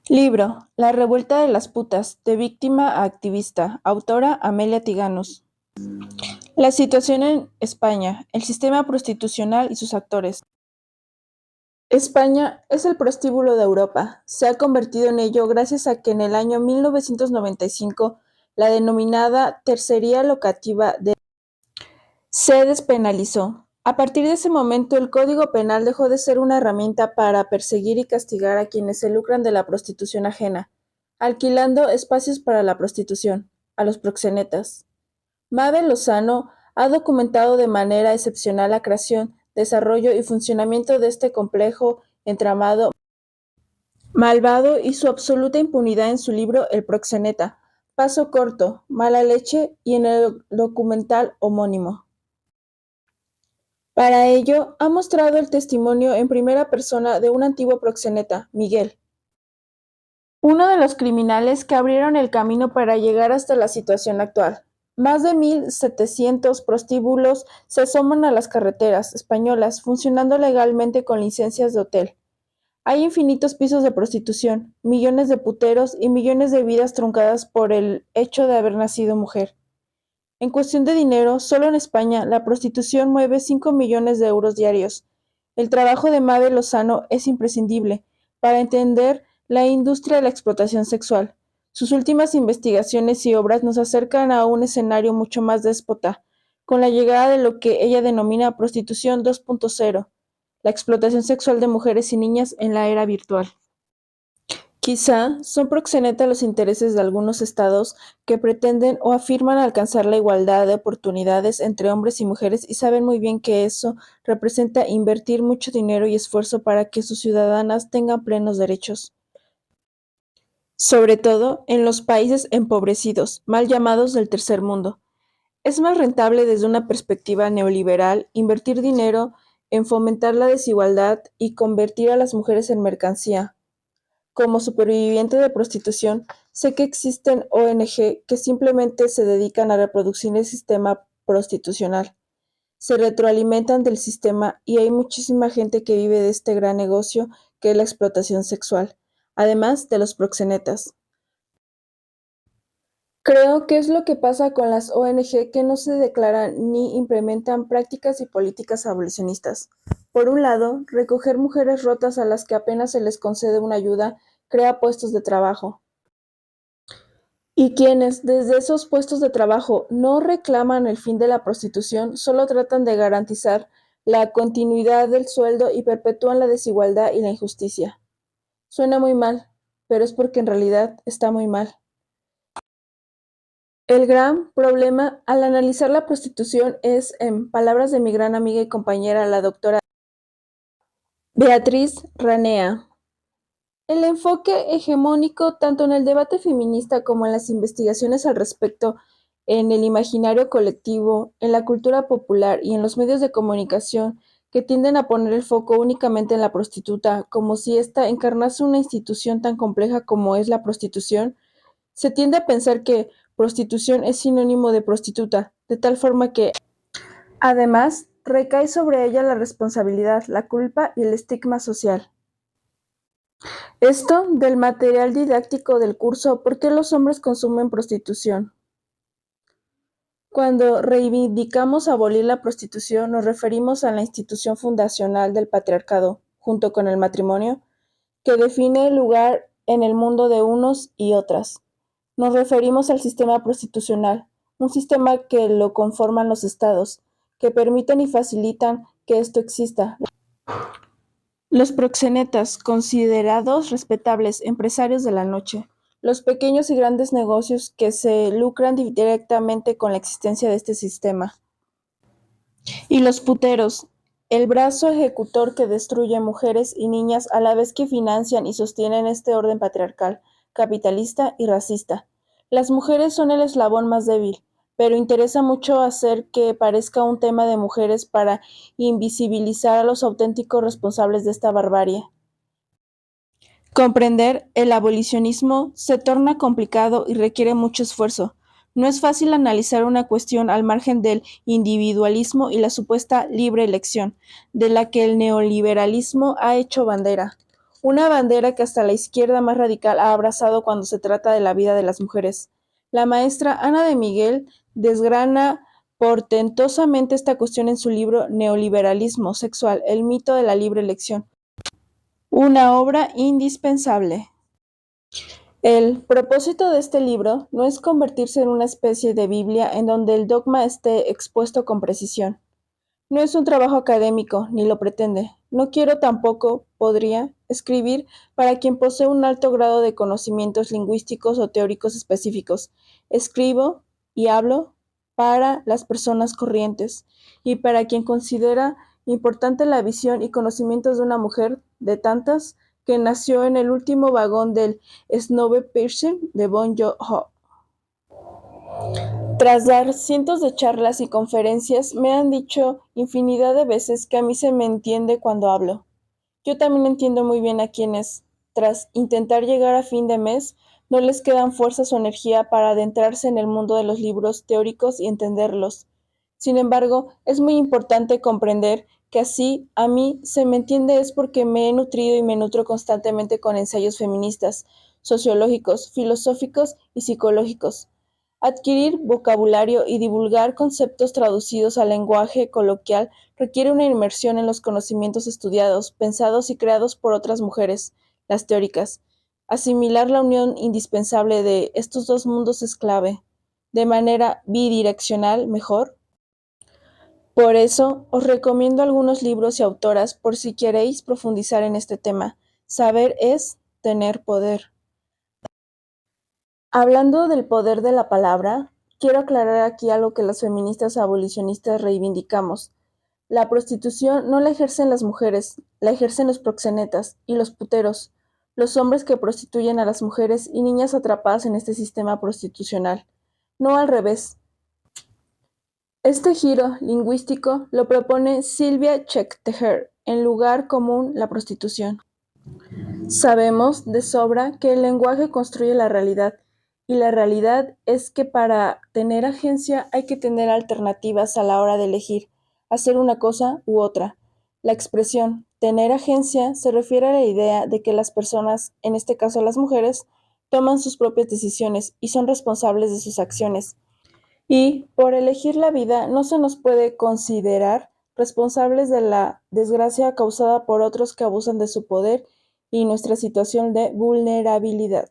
Libro: La revuelta de las putas, de víctima a activista, autora Amelia Tiganus. La situación en España, el sistema prostitucional y sus actores. España es el prostíbulo de Europa. Se ha convertido en ello gracias a que en el año 1995 la denominada tercería locativa se despenalizó. A partir de ese momento, el Código Penal dejó de ser una herramienta para perseguir y castigar a quienes se lucran de la prostitución ajena, alquilando espacios para la prostitución, a los proxenetas. Mabel Lozano ha documentado de manera excepcional la creación, desarrollo y funcionamiento de este complejo entramado malvado y su absoluta impunidad en su libro El proxeneta, Paso corto, mala leche y en el documental homónimo. Para ello, ha mostrado el testimonio en primera persona de un antiguo proxeneta, Miguel, uno de los criminales que abrieron el camino para llegar hasta la situación actual. Más de 1,700 prostíbulos se asoman a las carreteras españolas, funcionando legalmente con licencias de hotel. Hay infinitos pisos de prostitución, millones de puteros y millones de vidas truncadas por el hecho de haber nacido mujer. En cuestión de dinero, solo en España la prostitución mueve 5 millones de euros diarios. El trabajo de Mabel Lozano es imprescindible para entender la industria de la explotación sexual. Sus últimas investigaciones y obras nos acercan a un escenario mucho más déspota, con la llegada de lo que ella denomina prostitución 2.0, la explotación sexual de mujeres y niñas en la era virtual. Quizá son proxenetas los intereses de algunos estados que pretenden o afirman alcanzar la igualdad de oportunidades entre hombres y mujeres y saben muy bien que eso representa invertir mucho dinero y esfuerzo para que sus ciudadanas tengan plenos derechos. Sobre todo en los países empobrecidos, mal llamados del tercer mundo. Es más rentable desde una perspectiva neoliberal invertir dinero en fomentar la desigualdad y convertir a las mujeres en mercancía. Como superviviente de prostitución, sé que existen ONG que simplemente se dedican a reproducir el sistema prostitucional. Se retroalimentan del sistema y hay muchísima gente que vive de este gran negocio que es la explotación sexual, además de los proxenetas. Creo que es lo que pasa con las ONG que no se declaran ni implementan prácticas y políticas abolicionistas. Por un lado, recoger mujeres rotas a las que apenas se les concede una ayuda crea puestos de trabajo. Y quienes, desde esos puestos de trabajo, no reclaman el fin de la prostitución, solo tratan de garantizar la continuidad del sueldo y perpetúan la desigualdad y la injusticia. Suena muy mal, pero es porque en realidad está muy mal. El gran problema al analizar la prostitución es, en palabras de mi gran amiga y compañera, la doctora Beatriz Ranea, el enfoque hegemónico tanto en el debate feminista como en las investigaciones al respecto, en el imaginario colectivo, en la cultura popular y en los medios de comunicación, que tienden a poner el foco únicamente en la prostituta, como si ésta encarnase una institución tan compleja como es la prostitución, se tiende a pensar que prostitución es sinónimo de prostituta, de tal forma que, además, recae sobre ella la responsabilidad, la culpa y el estigma social. Esto del material didáctico del curso ¿Por qué los hombres consumen prostitución? Cuando reivindicamos abolir la prostitución, nos referimos a la institución fundacional del patriarcado, junto con el matrimonio, que define el lugar en el mundo de unos y otras. Nos referimos al sistema prostitucional, un sistema que lo conforman los estados, que permiten y facilitan que esto exista. Los proxenetas, considerados respetables empresarios de la noche, los pequeños y grandes negocios que se lucran directamente con la existencia de este sistema. Y los puteros, el brazo ejecutor que destruye mujeres y niñas a la vez que financian y sostienen este orden patriarcal, capitalista y racista. Las mujeres son el eslabón más débil, pero interesa mucho hacer que parezca un tema de mujeres para invisibilizar a los auténticos responsables de esta barbarie. Comprender el abolicionismo se torna complicado y requiere mucho esfuerzo. No es fácil analizar una cuestión al margen del individualismo y la supuesta libre elección, de la que el neoliberalismo ha hecho bandera. una bandera que hasta la izquierda más radical ha abrazado cuando se trata de la vida de las mujeres. La maestra Ana de Miguel desgrana portentosamente esta cuestión en su libro Neoliberalismo sexual, el mito de la libre elección, una obra indispensable. El propósito de este libro no es convertirse en una especie de Biblia en donde el dogma esté expuesto con precisión. No es un trabajo académico, ni lo pretende. No quiero tampoco, podría, escribir para quien posee un alto grado de conocimientos lingüísticos o teóricos específicos. Escribo y hablo para las personas corrientes y para quien considera importante la visión y conocimientos de una mujer de tantas que nació en el último vagón del Snowpiercer de Bon Jovi. Tras dar cientos de charlas y conferencias, me han dicho infinidad de veces que a mí se me entiende cuando hablo. Yo también entiendo muy bien a quienes, tras intentar llegar a fin de mes, no les quedan fuerzas o energía para adentrarse en el mundo de los libros teóricos y entenderlos. Sin embargo, es muy importante comprender que así a mí se me entiende es porque me he nutrido y me nutro constantemente con ensayos feministas, sociológicos, filosóficos y psicológicos. Adquirir vocabulario y divulgar conceptos traducidos al lenguaje coloquial requiere una inmersión en los conocimientos estudiados, pensados y creados por otras mujeres, las teóricas. Asimilar la unión indispensable de estos dos mundos es clave, de manera bidireccional mejor. Por eso, os recomiendo algunos libros y autoras por si queréis profundizar en este tema. Saber es tener poder. Hablando del poder de la palabra, quiero aclarar aquí algo que las feministas abolicionistas reivindicamos. La prostitución no la ejercen las mujeres, la ejercen los proxenetas y los puteros, los hombres que prostituyen a las mujeres y niñas atrapadas en este sistema prostitucional. No al revés. Este giro lingüístico lo propone Silvia Chektejer en Lugar común, la prostitución. Sabemos de sobra que el lenguaje construye la realidad, y la realidad es que para tener agencia hay que tener alternativas a la hora de elegir, hacer una cosa u otra. La expresión tener agencia se refiere a la idea de que las personas, en este caso las mujeres, toman sus propias decisiones y son responsables de sus acciones. Y por elegir la vida no se nos puede considerar responsables de la desgracia causada por otros que abusan de su poder y nuestra situación de vulnerabilidad.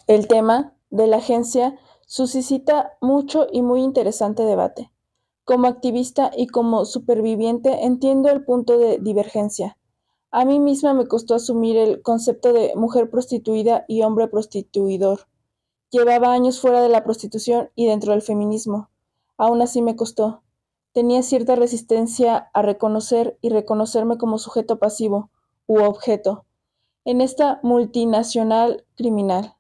El tema de la agencia suscita mucho y muy interesante debate. Como activista y como superviviente entiendo el punto de divergencia. A mí misma me costó asumir el concepto de mujer prostituida y hombre prostituidor. Llevaba años fuera de la prostitución y dentro del feminismo. Aún así me costó. Tenía cierta resistencia a reconocer y reconocerme como sujeto pasivo u objeto en esta multinacional criminal.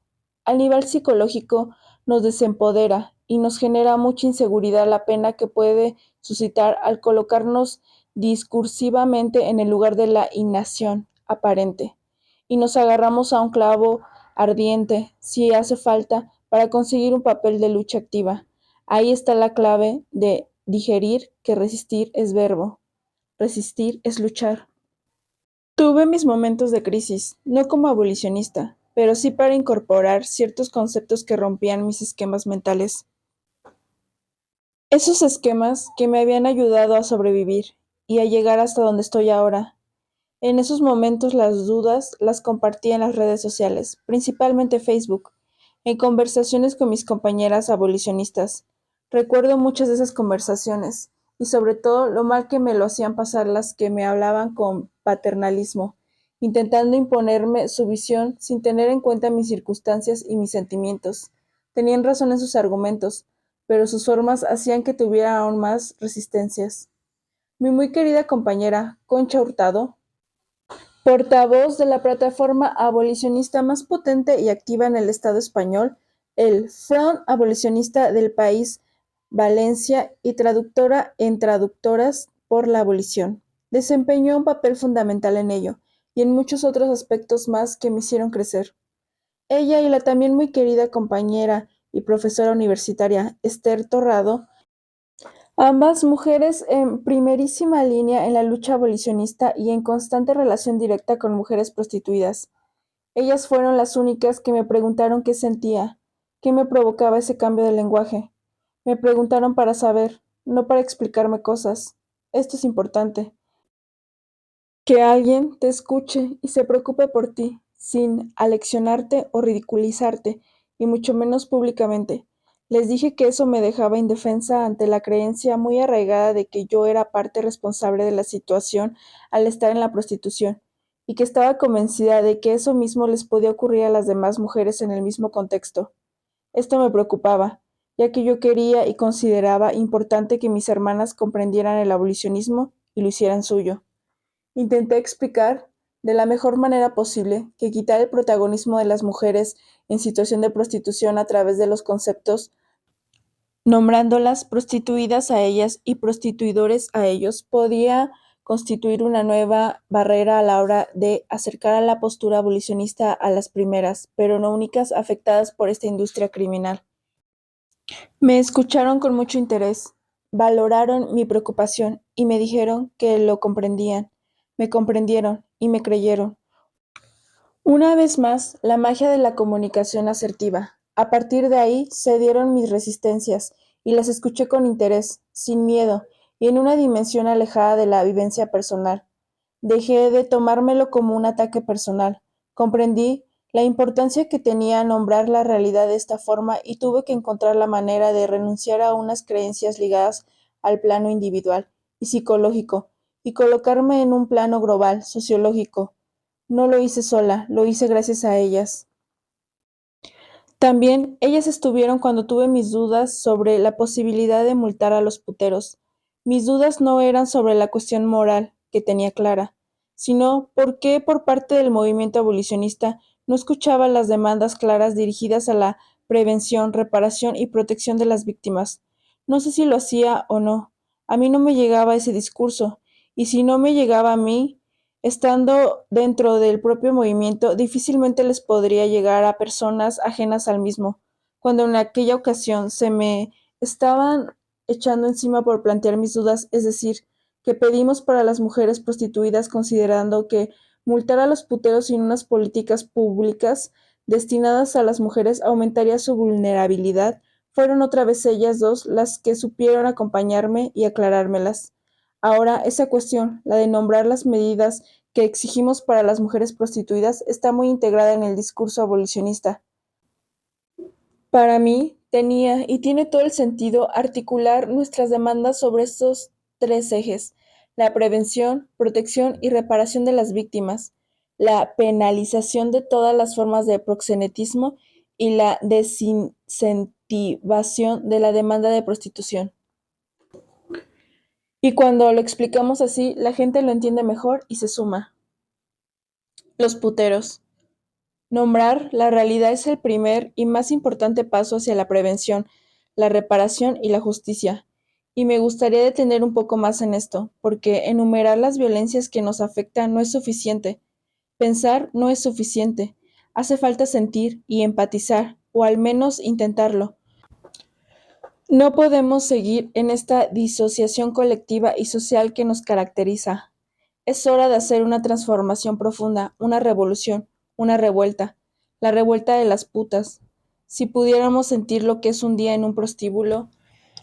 A nivel psicológico nos desempodera y nos genera mucha inseguridad la pena que puede suscitar al colocarnos discursivamente en el lugar de la inacción aparente y nos agarramos a un clavo ardiente, si hace falta, para conseguir un papel de lucha activa. Ahí está la clave de digerir que resistir es verbo, resistir es luchar. Tuve mis momentos de crisis, no como abolicionista, pero sí para incorporar ciertos conceptos que rompían mis esquemas mentales. Esos esquemas que me habían ayudado a sobrevivir y a llegar hasta donde estoy ahora. En esos momentos las dudas las compartía en las redes sociales, principalmente Facebook, en conversaciones con mis compañeras abolicionistas. Recuerdo muchas de esas conversaciones, y sobre todo lo mal que me lo hacían pasar las que me hablaban con paternalismo, intentando imponerme su visión sin tener en cuenta mis circunstancias y mis sentimientos. Tenían razón en sus argumentos, pero sus formas hacían que tuviera aún más resistencias. Mi muy querida compañera, Concha Hurtado, portavoz de la plataforma abolicionista más potente y activa en el Estado español, el Front Abolicionista del País Valencia y traductora en Traductoras por la Abolición. Desempeñó un papel fundamental en ello y en muchos otros aspectos más que me hicieron crecer. Ella y la también muy querida compañera y profesora universitaria Esther Torrado Ambas mujeres en primerísima línea en la lucha abolicionista y en constante relación directa con mujeres prostituidas. Ellas fueron las únicas que me preguntaron qué sentía, qué me provocaba ese cambio de lenguaje. Me preguntaron para saber, no para explicarme cosas. Esto es importante. Que alguien te escuche y se preocupe por ti, sin aleccionarte o ridiculizarte, y mucho menos públicamente. Les dije que eso me dejaba indefensa ante la creencia muy arraigada de que yo era parte responsable de la situación al estar en la prostitución, y que estaba convencida de que eso mismo les podía ocurrir a las demás mujeres en el mismo contexto. Esto me preocupaba, ya que yo quería y consideraba importante que mis hermanas comprendieran el abolicionismo y lo hicieran suyo. Intenté explicar, de la mejor manera posible, que quitar el protagonismo de las mujeres en situación de prostitución a través de los conceptos, nombrándolas prostituidas a ellas y prostituidores a ellos, podía constituir una nueva barrera a la hora de acercar a la postura abolicionista a las primeras, pero no únicas afectadas por esta industria criminal. Me escucharon con mucho interés, valoraron mi preocupación y me dijeron que lo comprendían. Me comprendieron y me creyeron. Una vez más, la magia de la comunicación asertiva. A partir de ahí cedieron mis resistencias y las escuché con interés, sin miedo y en una dimensión alejada de la vivencia personal. Dejé de tomármelo como un ataque personal. Comprendí la importancia que tenía nombrar la realidad de esta forma y tuve que encontrar la manera de renunciar a unas creencias ligadas al plano individual y psicológico y colocarme en un plano global, sociológico. No lo hice sola, lo hice gracias a ellas. También ellas estuvieron cuando tuve mis dudas sobre la posibilidad de multar a los puteros. Mis dudas no eran sobre la cuestión moral, que tenía clara, sino por qué por parte del movimiento abolicionista no escuchaba las demandas claras dirigidas a la prevención, reparación y protección de las víctimas. No sé si lo hacía o no. A mí no me llegaba ese discurso, y si no me llegaba a mí, estando dentro del propio movimiento, difícilmente les podría llegar a personas ajenas al mismo, cuando en aquella ocasión se me estaban echando encima por plantear mis dudas, es decir, que pedimos para las mujeres prostituidas considerando que multar a los puteros sin unas políticas públicas destinadas a las mujeres aumentaría su vulnerabilidad, fueron otra vez ellas dos las que supieron acompañarme y aclarármelas. Ahora, esa cuestión, la de nombrar las medidas que exigimos para las mujeres prostituidas, está muy integrada en el discurso abolicionista. Para mí, tenía y tiene todo el sentido articular nuestras demandas sobre estos tres ejes: la prevención, protección y reparación de las víctimas, la penalización de todas las formas de proxenetismo y la desincentivación de la demanda de prostitución. Y cuando lo explicamos así, la gente lo entiende mejor y se suma. Los puteros. Nombrar la realidad es el primer y más importante paso hacia la prevención, la reparación y la justicia. Y me gustaría detener un poco más en esto, porque enumerar las violencias que nos afectan no es suficiente. Pensar no es suficiente. Hace falta sentir y empatizar, o al menos intentarlo. No podemos seguir en esta disociación colectiva y social que nos caracteriza. Es hora de hacer una transformación profunda, una revolución, una revuelta, la revuelta de las putas. Si pudiéramos sentir lo que es un día en un prostíbulo,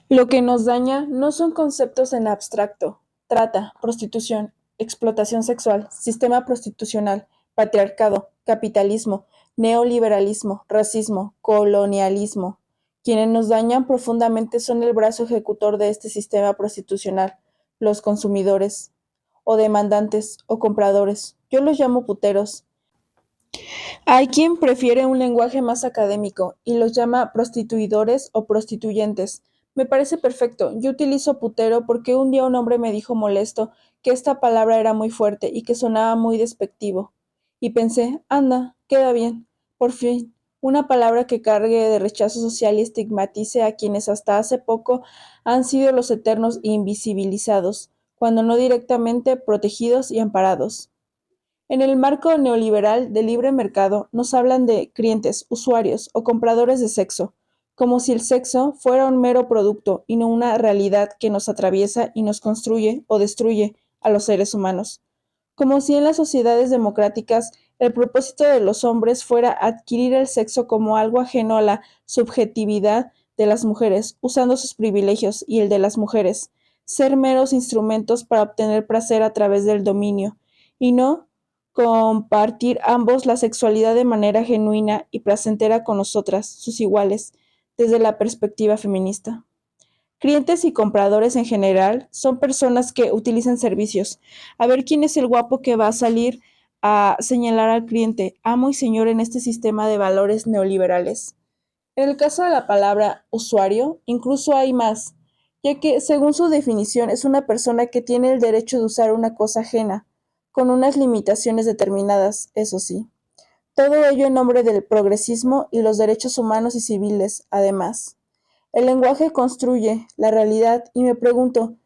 lo que nos daña no son conceptos en abstracto: trata, prostitución, explotación sexual, sistema prostitucional, patriarcado, capitalismo, neoliberalismo, racismo, colonialismo. Quienes nos dañan profundamente son el brazo ejecutor de este sistema prostitucional, los consumidores, o demandantes, o compradores. Yo los llamo puteros. Hay quien prefiere un lenguaje más académico y los llama prostituidores o prostituyentes. Me parece perfecto. Yo utilizo putero porque un día un hombre me dijo molesto que esta palabra era muy fuerte y que sonaba muy despectivo. Y pensé, anda, queda bien. Por fin, una palabra que cargue de rechazo social y estigmatice a quienes hasta hace poco han sido los eternos invisibilizados, cuando no directamente protegidos y amparados. En el marco neoliberal de libre mercado nos hablan de clientes, usuarios o compradores de sexo, como si el sexo fuera un mero producto y no una realidad que nos atraviesa y nos construye o destruye a los seres humanos, como si en las sociedades democráticas el propósito de los hombres fuera adquirir el sexo como algo ajeno a la subjetividad de las mujeres, usando sus privilegios y el de las mujeres, ser meros instrumentos para obtener placer a través del dominio, y no compartir ambos la sexualidad de manera genuina y placentera con nosotras, sus iguales, desde la perspectiva feminista. Clientes y compradores en general son personas que utilizan servicios. A ver quién es el guapo que va a salir a señalar al cliente, amo y señor en este sistema de valores neoliberales. En el caso de la palabra usuario, incluso hay más, ya que según su definición es una persona que tiene el derecho de usar una cosa ajena, con unas limitaciones determinadas, eso sí. Todo ello en nombre del progresismo y los derechos humanos y civiles, además. El lenguaje construye la realidad y me pregunto,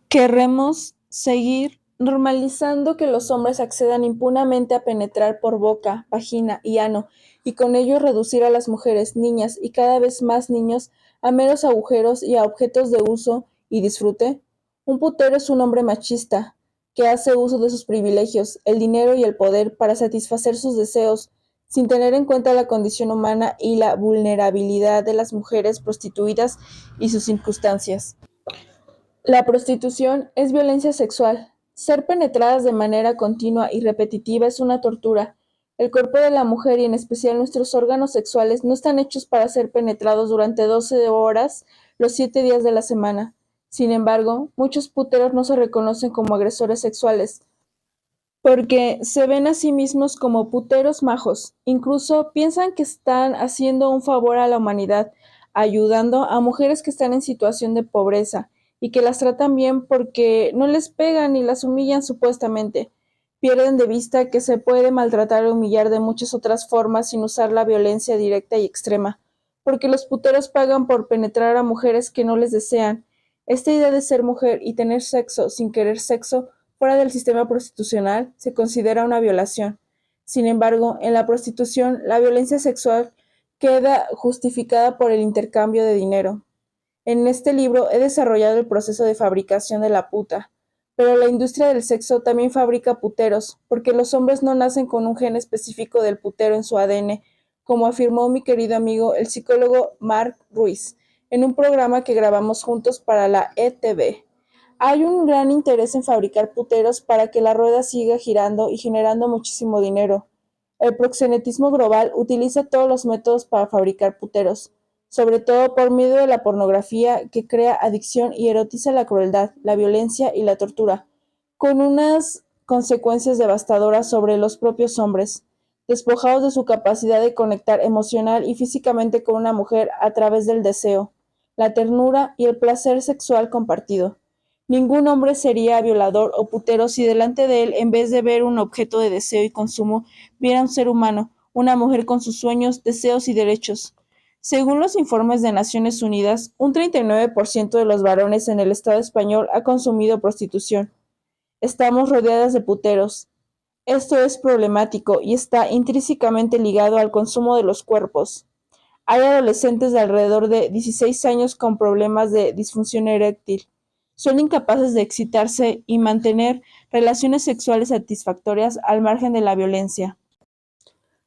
¿querremos seguir normalizando que los hombres accedan impunemente a penetrar por boca, vagina y ano y con ello reducir a las mujeres, niñas y cada vez más niños a meros agujeros y a objetos de uso y disfrute? Un putero es un hombre machista que hace uso de sus privilegios, el dinero y el poder para satisfacer sus deseos, sin tener en cuenta la condición humana y la vulnerabilidad de las mujeres prostituidas y sus circunstancias. La prostitución es violencia sexual. Ser penetradas de manera continua y repetitiva es una tortura. El cuerpo de la mujer y en especial nuestros órganos sexuales no están hechos para ser penetrados durante 12 horas los 7 días de la semana. Sin embargo, muchos puteros no se reconocen como agresores sexuales, porque se ven a sí mismos como puteros majos, incluso piensan que están haciendo un favor a la humanidad, ayudando a mujeres que están en situación de pobreza y que las tratan bien porque no les pegan y las humillan supuestamente. Pierden de vista que se puede maltratar o humillar de muchas otras formas sin usar la violencia directa y extrema, porque los puteros pagan por penetrar a mujeres que no les desean. Esta idea de ser mujer y tener sexo sin querer sexo fuera del sistema prostitucional se considera una violación. Sin embargo, en la prostitución, la violencia sexual queda justificada por el intercambio de dinero. En este libro he desarrollado el proceso de fabricación de la puta, pero la industria del sexo también fabrica puteros, porque los hombres no nacen con un gen específico del putero en su ADN, como afirmó mi querido amigo el psicólogo Mark Ruiz, en un programa que grabamos juntos para la ETV. Hay un gran interés en fabricar puteros para que la rueda siga girando y generando muchísimo dinero. El proxenetismo global utiliza todos los métodos para fabricar puteros, sobre todo por medio de la pornografía que crea adicción y erotiza la crueldad, la violencia y la tortura, con unas consecuencias devastadoras sobre los propios hombres, despojados de su capacidad de conectar emocional y físicamente con una mujer a través del deseo, la ternura y el placer sexual compartido. Ningún hombre sería violador o putero si delante de él, en vez de ver un objeto de deseo y consumo, viera un ser humano, una mujer con sus sueños, deseos y derechos. Según los informes de Naciones Unidas, un 39% de los varones en el Estado español ha consumido prostitución. Estamos rodeadas de puteros. Esto es problemático y está intrínsecamente ligado al consumo de los cuerpos. Hay adolescentes de alrededor de 16 años con problemas de disfunción eréctil. Son incapaces de excitarse y mantener relaciones sexuales satisfactorias al margen de la violencia.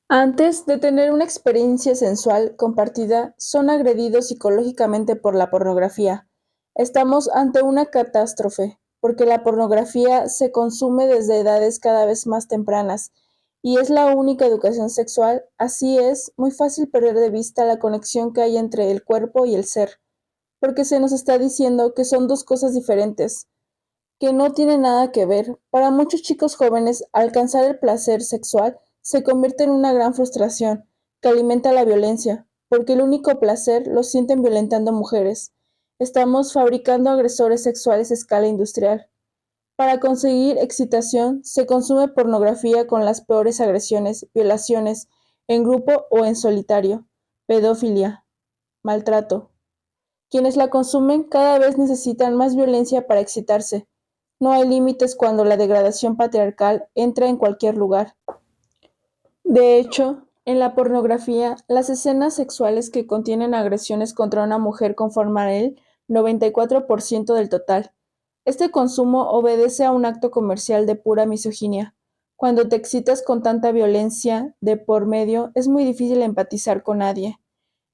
Antes de tener una experiencia sensual compartida, son agredidos psicológicamente por la pornografía. Estamos ante una catástrofe, porque la pornografía se consume desde edades cada vez más tempranas, y es la única educación sexual, así es muy fácil perder de vista la conexión que hay entre el cuerpo y el ser, porque se nos está diciendo que son dos cosas diferentes, que no tiene nada que ver. Para muchos chicos jóvenes, alcanzar el placer sexual se convierte en una gran frustración que alimenta la violencia, porque el único placer lo sienten violentando mujeres. Estamos fabricando agresores sexuales a escala industrial. Para conseguir excitación, se consume pornografía con las peores agresiones, violaciones, en grupo o en solitario, pedofilia, maltrato. Quienes la consumen cada vez necesitan más violencia para excitarse. No hay límites cuando la degradación patriarcal entra en cualquier lugar. De hecho, En la pornografía, las escenas sexuales que contienen agresiones contra una mujer conforman el 94% del total. Este consumo obedece a un acto comercial de pura misoginia. Cuando te excitas con tanta violencia de por medio, es muy difícil empatizar con nadie.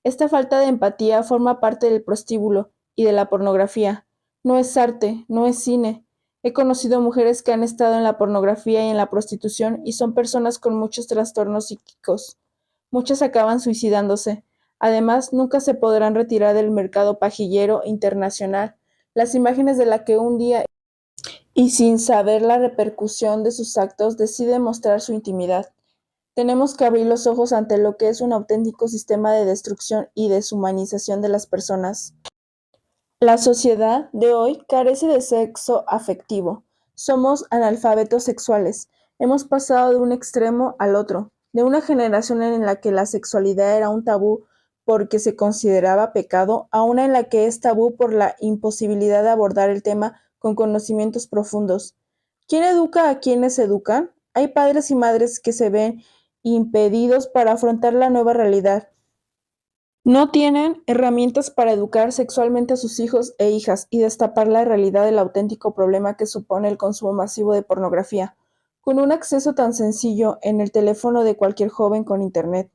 Esta falta de empatía forma parte del prostíbulo y de la pornografía. No es arte, no es cine. He conocido mujeres que han estado en la pornografía y en la prostitución y son personas con muchos trastornos psíquicos. Muchas acaban suicidándose. Además, nunca se podrán retirar del mercado pajillero internacional las imágenes de la que un día y sin saber la repercusión de sus actos decide mostrar su intimidad. Tenemos que abrir los ojos ante lo que es un auténtico sistema de destrucción y deshumanización de las personas. La sociedad de hoy carece de sexo afectivo. Somos analfabetos sexuales. Hemos pasado de un extremo al otro, de una generación en la que la sexualidad era un tabú porque se consideraba pecado, a una en la que es tabú por la imposibilidad de abordar el tema con conocimientos profundos. ¿Quién educa a quienes educan? Hay padres y madres que se ven impedidos para afrontar la nueva realidad. No tienen herramientas para educar sexualmente a sus hijos e hijas y destapar la realidad del auténtico problema que supone el consumo masivo de pornografía, con un acceso tan sencillo en el teléfono de cualquier joven con Internet.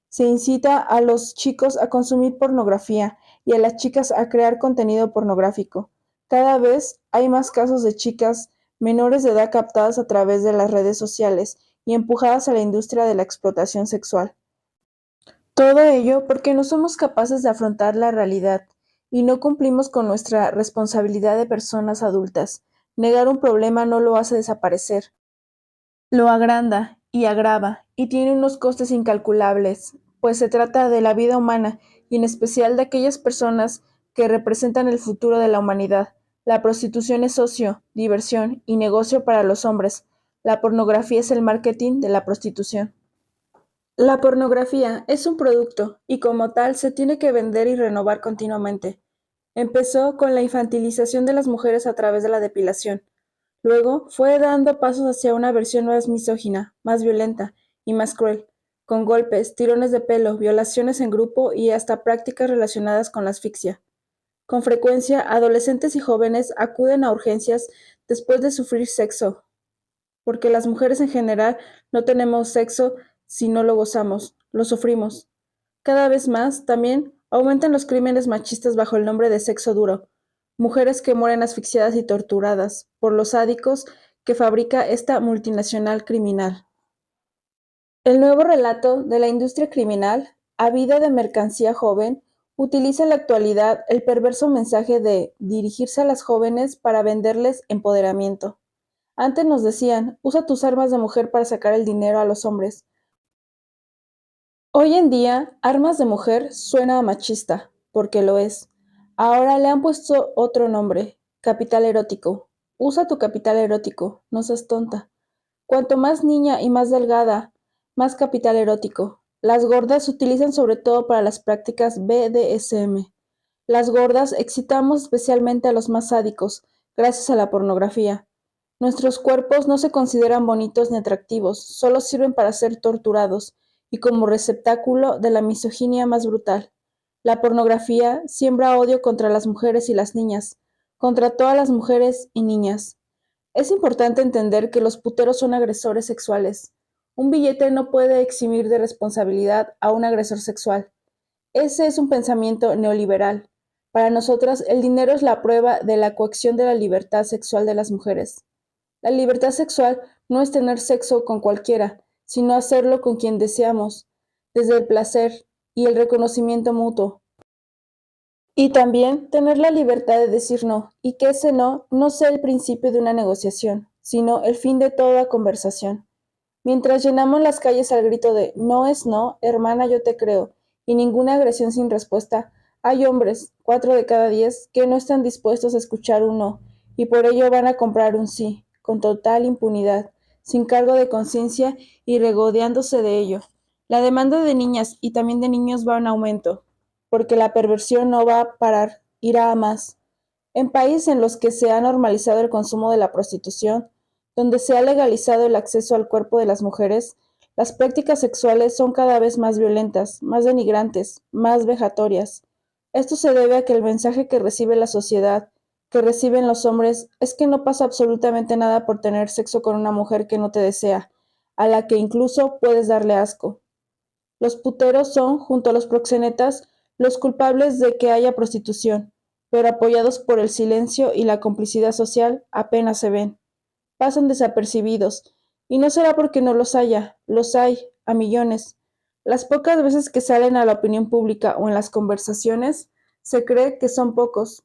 Se incita a los chicos a consumir pornografía y a las chicas a crear contenido pornográfico. Cada vez hay más casos de chicas menores de edad captadas a través de las redes sociales y empujadas a la industria de la explotación sexual. Todo ello porque no somos capaces de afrontar la realidad y no cumplimos con nuestra responsabilidad de personas adultas. Negar un problema no lo hace desaparecer, lo agranda y agrava y tiene unos costes incalculables, pues se trata de la vida humana y en especial de aquellas personas que representan el futuro de la humanidad. La prostitución es ocio, diversión y negocio para los hombres. La pornografía es el marketing de la prostitución. La pornografía es un producto y como tal se tiene que vender y renovar continuamente. Empezó con la infantilización de las mujeres a través de la depilación. Luego fue dando pasos hacia una versión más misógina, más violenta y más cruel, con golpes, tirones de pelo, violaciones en grupo y hasta prácticas relacionadas con la asfixia. Con frecuencia, adolescentes y jóvenes acuden a urgencias después de sufrir sexo, porque las mujeres en general no tenemos sexo si no lo gozamos, lo sufrimos. Cada vez más, también, aumentan los crímenes machistas bajo el nombre de sexo duro, mujeres que mueren asfixiadas y torturadas por los sádicos que fabrica esta multinacional criminal. El nuevo relato de la industria criminal, avida de mercancía joven, utiliza en la actualidad el perverso mensaje de dirigirse a las jóvenes para venderles empoderamiento. Antes nos decían, usa tus armas de mujer para sacar el dinero a los hombres. Hoy en día, armas de mujer suena a machista, porque lo es. Ahora le han puesto otro nombre, capital erótico. Usa tu capital erótico, no seas tonta. Cuanto más niña y más delgada, más capital erótico. Las gordas se utilizan sobre todo para las prácticas BDSM. Las gordas excitamos especialmente a los más sádicos, gracias a la pornografía. Nuestros cuerpos no se consideran bonitos ni atractivos, solo sirven para ser torturados y como receptáculo de la misoginia más brutal. La pornografía siembra odio contra las mujeres y las niñas, contra todas las mujeres y niñas. Es importante entender que los puteros son agresores sexuales. Un billete no puede eximir de responsabilidad a un agresor sexual. Ese es un pensamiento neoliberal. Para nosotras, el dinero es la prueba de la coacción de la libertad sexual de las mujeres. La libertad sexual no es tener sexo con cualquiera, sino hacerlo con quien deseamos, desde el placer y el reconocimiento mutuo. Y también tener la libertad de decir no, y que ese no no sea el principio de una negociación, sino el fin de toda conversación. Mientras llenamos las calles al grito de no es no, hermana, yo te creo, y ninguna agresión sin respuesta, hay hombres, 4 de cada 10, que no están dispuestos a escuchar un no, y por ello van a comprar un sí, con total impunidad, sin cargo de conciencia y regodeándose de ello. La demanda de niñas y también de niños va en aumento, porque la perversión no va a parar, irá a más. En países en los que se ha normalizado el consumo de la prostitución, donde se ha legalizado el acceso al cuerpo de las mujeres, Las prácticas sexuales son cada vez más violentas, más denigrantes, más vejatorias. Esto se debe a que el mensaje que recibe la sociedad, que reciben los hombres, es que no pasa absolutamente nada por tener sexo con una mujer que no te desea, a la que incluso puedes darle asco. Los puteros son, junto a los proxenetas, los culpables de que haya prostitución, pero apoyados por el silencio y la complicidad social, apenas se ven. Pasan desapercibidos, y no será porque no los haya, los hay, a millones. Las pocas veces que salen a la opinión pública o en las conversaciones, se cree que son pocos.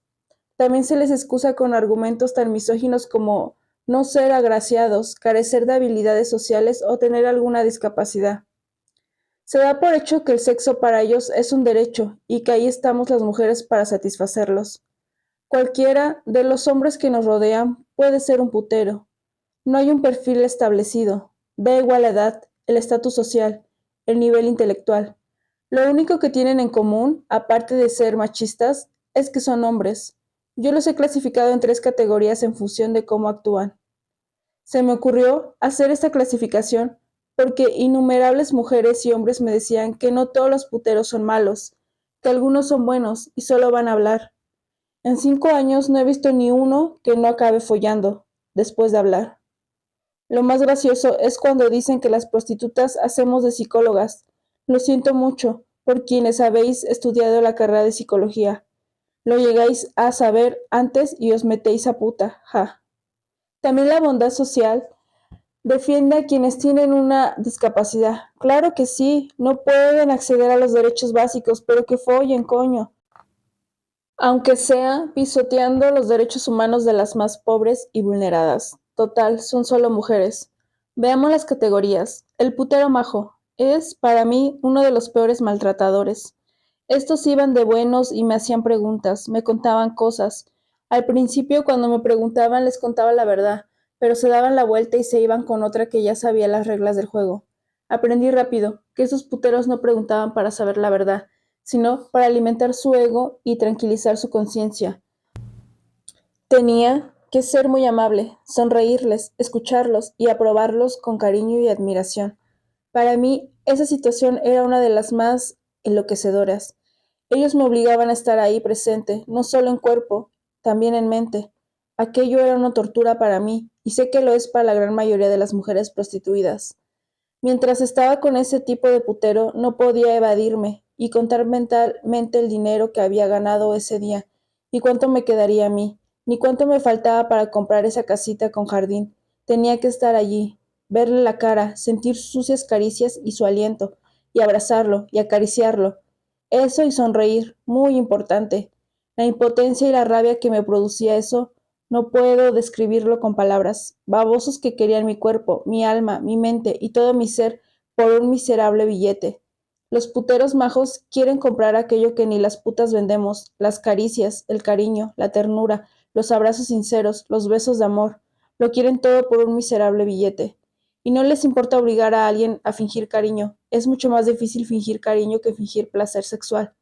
También se les excusa con argumentos tan misóginos como no ser agraciados, carecer de habilidades sociales o tener alguna discapacidad. Se da por hecho que el sexo para ellos es un derecho y que ahí estamos las mujeres para satisfacerlos. Cualquiera de los hombres que nos rodean puede ser un putero. No hay un perfil establecido. Da igual la edad, el estatus social, el nivel intelectual. Lo único que tienen en común, aparte de ser machistas, es que son hombres. Yo los he clasificado en 3 categorías en función de cómo actúan. Se me ocurrió hacer esta clasificación porque innumerables mujeres y hombres me decían que no todos los puteros son malos, que algunos son buenos y solo van a hablar. En 5 años no he visto ni uno que no acabe follando, después de hablar. Lo más gracioso es cuando dicen que las prostitutas hacemos de psicólogas. Lo siento mucho por quienes habéis estudiado la carrera de psicología. Lo llegáis a saber antes y os metéis a puta, ja. También la bondad social defiende a quienes tienen una discapacidad. Claro que sí, no pueden acceder a los derechos básicos, pero que follen, coño. Aunque sea pisoteando los derechos humanos de las más pobres y vulneradas. Total, son solo mujeres. Veamos las categorías. El putero majo es, para mí, uno de los peores maltratadores. Estos iban de buenos y me hacían preguntas, me contaban cosas. Al principio, cuando me preguntaban, les contaba la verdad, pero se daban la vuelta y se iban con otra que ya sabía las reglas del juego. Aprendí rápido que esos puteros no preguntaban para saber la verdad, sino para alimentar su ego y tranquilizar su conciencia. Tenía que ser muy amable, sonreírles, escucharlos y aprobarlos con cariño y admiración. Para mí, esa situación era una de las más enloquecedoras. Ellos me obligaban a estar ahí presente, no solo en cuerpo, también en mente. Aquello era una tortura para mí, y sé que lo es para la gran mayoría de las mujeres prostituidas. Mientras estaba con ese tipo de putero, no podía evadirme y contar mentalmente el dinero que había ganado ese día, y cuánto me quedaría a mí, ni cuánto me faltaba para comprar esa casita con jardín. Tenía que estar allí, verle la cara, sentir sus sucias caricias y su aliento, y abrazarlo y acariciarlo. Eso y sonreír, muy importante. La impotencia y la rabia que me producía eso, no puedo describirlo con palabras. Babosos que querían mi cuerpo, mi alma, mi mente y todo mi ser por un miserable billete. Los puteros majos quieren comprar aquello que ni las putas vendemos, las caricias, el cariño, la ternura, los abrazos sinceros, los besos de amor. Lo quieren todo por un miserable billete. Y no les importa obligar a alguien a fingir cariño. Es mucho más difícil fingir cariño que fingir placer sexual.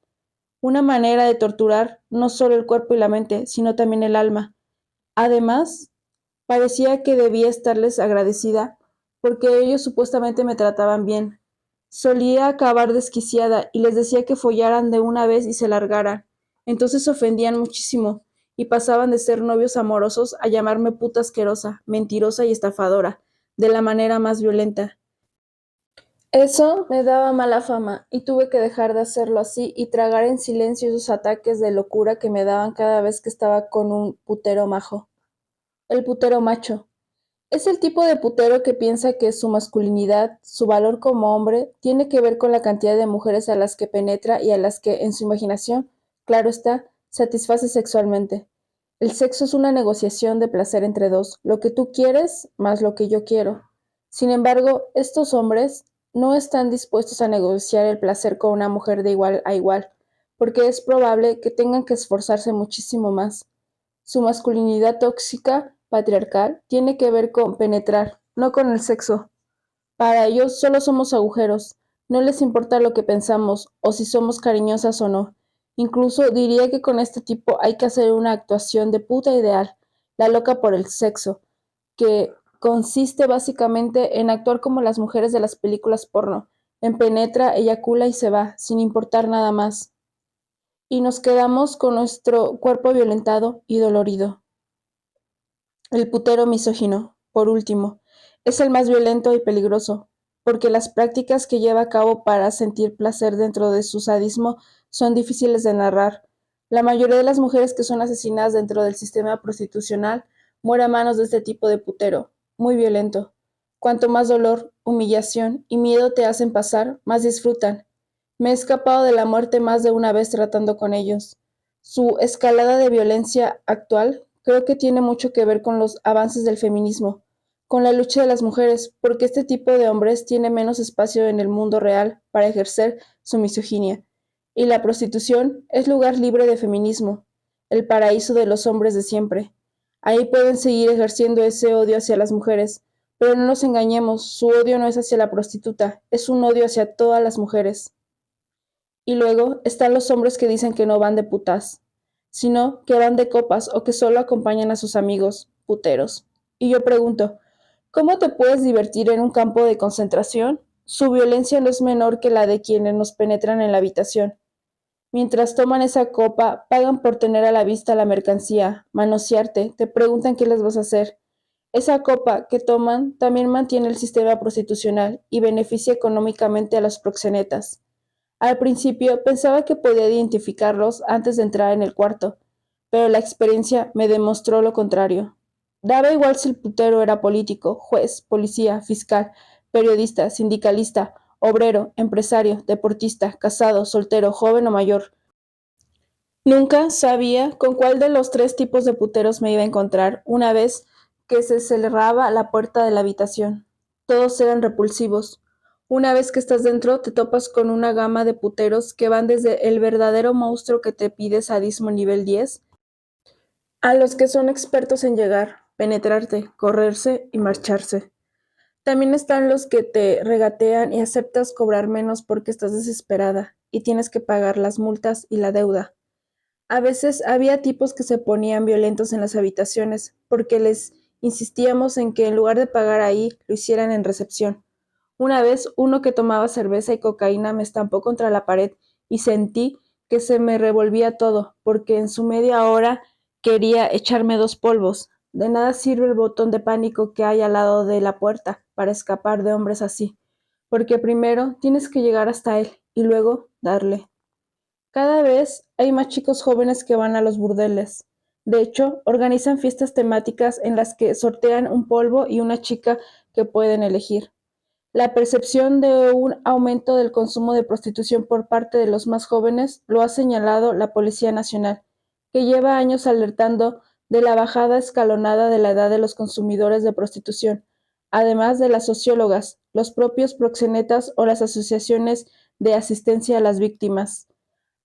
Una manera de torturar no solo el cuerpo y la mente, sino también el alma. Además, parecía que debía estarles agradecida, porque ellos supuestamente me trataban bien. Solía acabar desquiciada y les decía que follaran de una vez y se largaran. Entonces se ofendían muchísimo y pasaban de ser novios amorosos a llamarme puta asquerosa, mentirosa y estafadora, de la manera más violenta. Eso me daba mala fama y tuve que dejar de hacerlo así y tragar en silencio esos ataques de locura que me daban cada vez que estaba con un putero majo. El putero macho. Es el tipo de putero que piensa que su masculinidad, su valor como hombre, tiene que ver con la cantidad de mujeres a las que penetra y a las que, en su imaginación, claro está, satisface sexualmente. El sexo es una negociación de placer entre dos, lo que tú quieres más lo que yo quiero. Sin embargo, estos hombres no están dispuestos a negociar el placer con una mujer de igual a igual, porque es probable que tengan que esforzarse muchísimo más. Su masculinidad tóxica, patriarcal, tiene que ver con penetrar, no con el sexo. Para ellos solo somos agujeros, no les importa lo que pensamos o si somos cariñosas o no. Incluso diría que con este tipo hay que hacer una actuación de puta ideal, la loca por el sexo, que consiste básicamente en actuar como las mujeres de las películas porno, en penetra, eyacula y se va, sin importar nada más. Y nos quedamos con nuestro cuerpo violentado y dolorido. El putero misógino, por último, es el más violento y peligroso, porque las prácticas que lleva a cabo para sentir placer dentro de su sadismo son difíciles de narrar. La mayoría de las mujeres que son asesinadas dentro del sistema prostitucional mueren a manos de este tipo de putero, muy violento. Cuanto más dolor, humillación y miedo te hacen pasar, más disfrutan. Me he escapado de la muerte más de una vez tratando con ellos. Su escalada de violencia actual creo que tiene mucho que ver con los avances del feminismo, con la lucha de las mujeres, porque este tipo de hombres tiene menos espacio en el mundo real para ejercer su misoginia. Y la prostitución es lugar libre de feminismo, el paraíso de los hombres de siempre. Ahí pueden seguir ejerciendo ese odio hacia las mujeres, pero no nos engañemos, su odio no es hacia la prostituta, es un odio hacia todas las mujeres. Y luego están los hombres que dicen que no van de putas, sino que van de copas o que solo acompañan a sus amigos, puteros. Y yo pregunto, ¿cómo te puedes divertir en un campo de concentración? Su violencia no es menor que la de quienes nos penetran en la habitación. Mientras toman esa copa, pagan por tener a la vista la mercancía, manosearte, te preguntan qué les vas a hacer. Esa copa que toman también mantiene el sistema prostitucional y beneficia económicamente a los proxenetas. Al principio pensaba que podía identificarlos antes de entrar en el cuarto, pero la experiencia me demostró lo contrario. Daba igual si el putero era político, juez, policía, fiscal, periodista, sindicalista, obrero, empresario, deportista, casado, soltero, joven o mayor. Nunca sabía con cuál de los tres tipos de puteros me iba a encontrar una vez que se cerraba la puerta de la habitación. Todos eran repulsivos. Una vez que estás dentro, te topas con una gama de puteros que van desde el verdadero monstruo que te pide sadismo nivel 10 a los que son expertos en llegar, penetrarte, correrse y marcharse. También están los que te regatean y aceptas cobrar menos porque estás desesperada y tienes que pagar las multas y la deuda. A veces había tipos que se ponían violentos en las habitaciones porque les insistíamos en que en lugar de pagar ahí, lo hicieran en recepción. Una vez uno que tomaba cerveza y cocaína me estampó contra la pared y sentí que se me revolvía todo, porque en su media hora quería echarme 2 polvos. De nada sirve el botón de pánico que hay al lado de la puerta para escapar de hombres así, porque primero tienes que llegar hasta él y luego darle. Cada vez hay más chicos jóvenes que van a los burdeles. De hecho, organizan fiestas temáticas en las que sortean un polvo y una chica que pueden elegir. La percepción de un aumento del consumo de prostitución por parte de los más jóvenes lo ha señalado la Policía Nacional, que lleva años alertando de la bajada escalonada de la edad de los consumidores de prostitución, además de las sociólogas, los propios proxenetas o las asociaciones de asistencia a las víctimas.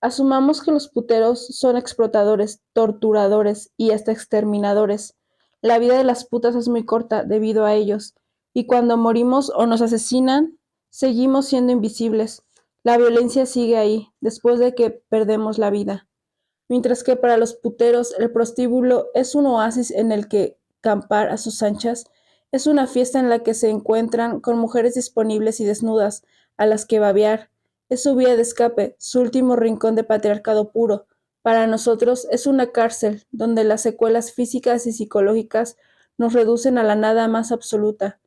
Asumamos que los puteros son explotadores, torturadores y hasta exterminadores. La vida de las putas es muy corta debido a ellos, y cuando morimos o nos asesinan, seguimos siendo invisibles. La violencia sigue ahí, después de que perdemos la vida. Mientras que para los puteros el prostíbulo es un oasis en el que campar a sus anchas, es una fiesta en la que se encuentran con mujeres disponibles y desnudas, a las que babear. Es su vía de escape, su último rincón de patriarcado puro. Para nosotros es una cárcel, donde las secuelas físicas y psicológicas nos reducen a la nada más absoluta.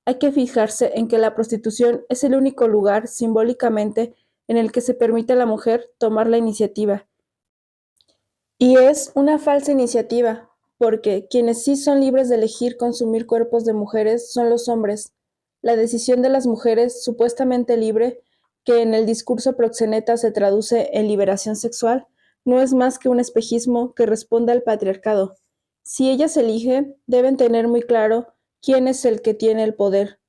Hay que fijarse en que la prostitución es el único lugar, simbólicamente, en el que se permite a la mujer tomar la iniciativa. Y es una falsa iniciativa, porque quienes sí son libres de elegir consumir cuerpos de mujeres son los hombres. La decisión de las mujeres, supuestamente libre, que en el discurso proxeneta se traduce en liberación sexual, no es más que un espejismo que responde al patriarcado. Si ellas eligen, deben tener muy claro quién es el que tiene el poder.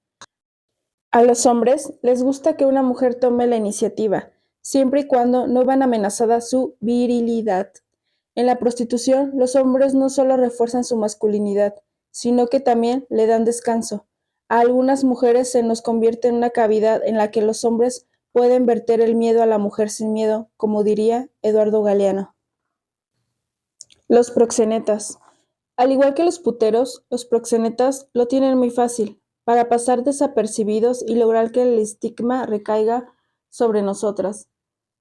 A los hombres les gusta que una mujer tome la iniciativa, siempre y cuando no van amenazada su virilidad. En la prostitución, los hombres no solo refuerzan su masculinidad, sino que también le dan descanso. A algunas mujeres se nos convierte en una cavidad en la que los hombres pueden verter el miedo a la mujer sin miedo, como diría Eduardo Galeano. Los proxenetas. Al igual que los puteros, los proxenetas lo tienen muy fácil, para pasar desapercibidos y lograr que el estigma recaiga sobre nosotras.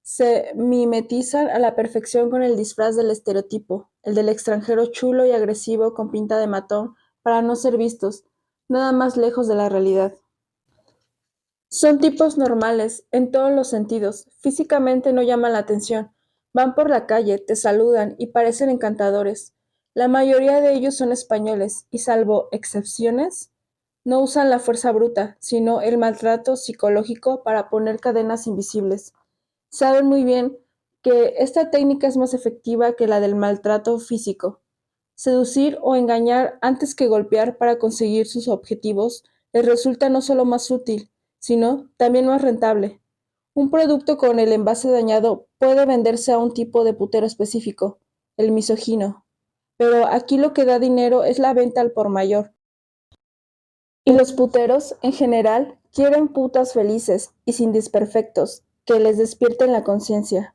Se mimetizan a la perfección con el disfraz del estereotipo, el del extranjero chulo y agresivo con pinta de matón, para no ser vistos, nada más lejos de la realidad. Son tipos normales, en todos los sentidos. Físicamente no llaman la atención. Van por la calle, te saludan y parecen encantadores. La mayoría de ellos son españoles y, salvo excepciones, no usan la fuerza bruta, sino el maltrato psicológico para poner cadenas invisibles. Saben muy bien que esta técnica es más efectiva que la del maltrato físico. Seducir o engañar antes que golpear para conseguir sus objetivos les resulta no solo más útil, sino también más rentable. Un producto con el envase dañado puede venderse a un tipo de putero específico, el misógino, pero aquí lo que da dinero es la venta al por mayor. Y los puteros, en general, quieren putas felices y sin desperfectos, que les despierten la conciencia.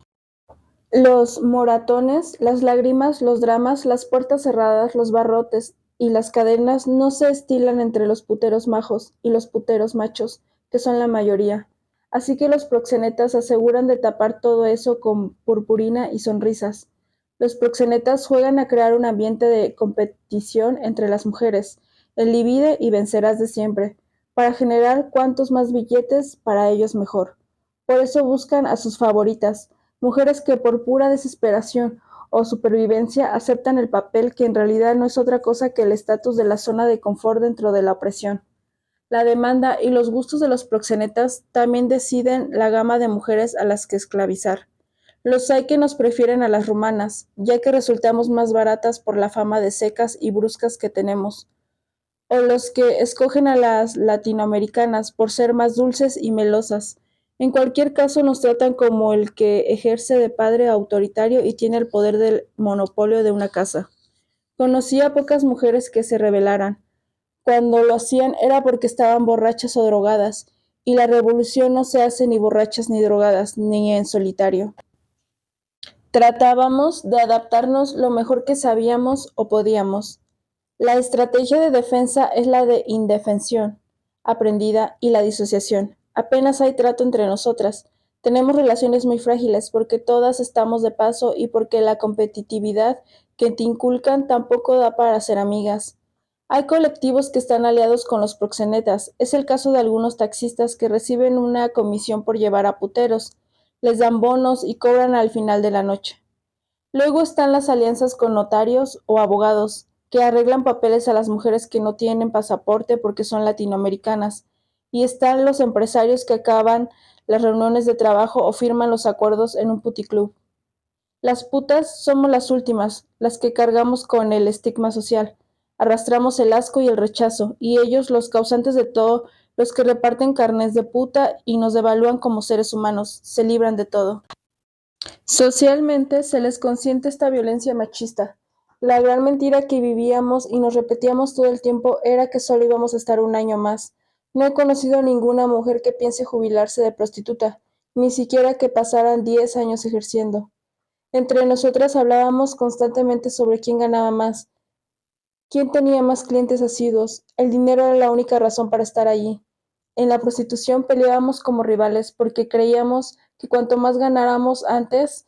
Los moratones, las lágrimas, los dramas, las puertas cerradas, los barrotes y las cadenas no se estilan entre los puteros majos y los puteros machos, que son la mayoría. Así que los proxenetas aseguran de tapar todo eso con purpurina y sonrisas. Los proxenetas juegan a crear un ambiente de competición entre las mujeres, el divide y vencerás de siempre, para generar cuantos más billetes para ellos mejor. Por eso buscan a sus favoritas, mujeres que por pura desesperación o supervivencia aceptan el papel que en realidad no es otra cosa que el estatus de la zona de confort dentro de la opresión. La demanda y los gustos de los proxenetas también deciden la gama de mujeres a las que esclavizar. Los hay que nos prefieren a las rumanas, ya que resultamos más baratas por la fama de secas y bruscas que tenemos, o los que escogen a las latinoamericanas por ser más dulces y melosas. En cualquier caso nos tratan como el que ejerce de padre autoritario y tiene el poder del monopolio de una casa. Conocí a pocas mujeres que se rebelaran. Cuando lo hacían era porque estaban borrachas o drogadas, y la revolución no se hace ni borrachas ni drogadas, ni en solitario. Tratábamos de adaptarnos lo mejor que sabíamos o podíamos. La estrategia de defensa es la de indefensión aprendida y la disociación. Apenas hay trato entre nosotras. Tenemos relaciones muy frágiles porque todas estamos de paso y porque la competitividad que te inculcan tampoco da para ser amigas. Hay colectivos que están aliados con los proxenetas. Es el caso de algunos taxistas que reciben una comisión por llevar a puteros. Les dan bonos y cobran al final de la noche. Luego están las alianzas con notarios o abogados, que arreglan papeles a las mujeres que no tienen pasaporte porque son latinoamericanas. Y están los empresarios que acaban las reuniones de trabajo o firman los acuerdos en un puticlub. Las putas somos las últimas, las que cargamos con el estigma social. Arrastramos el asco y el rechazo, y ellos, los causantes de todo, los que reparten carnes de puta y nos devalúan como seres humanos, se libran de todo. Socialmente se les consiente esta violencia machista. La gran mentira que vivíamos y nos repetíamos todo el tiempo era que solo íbamos a estar un año más. No he conocido a ninguna mujer que piense jubilarse de prostituta, ni siquiera que pasaran 10 años ejerciendo. Entre nosotras hablábamos constantemente sobre quién ganaba más, quién tenía más clientes asiduos. El dinero era la única razón para estar allí. En la prostitución peleábamos como rivales porque creíamos que cuanto más ganáramos antes,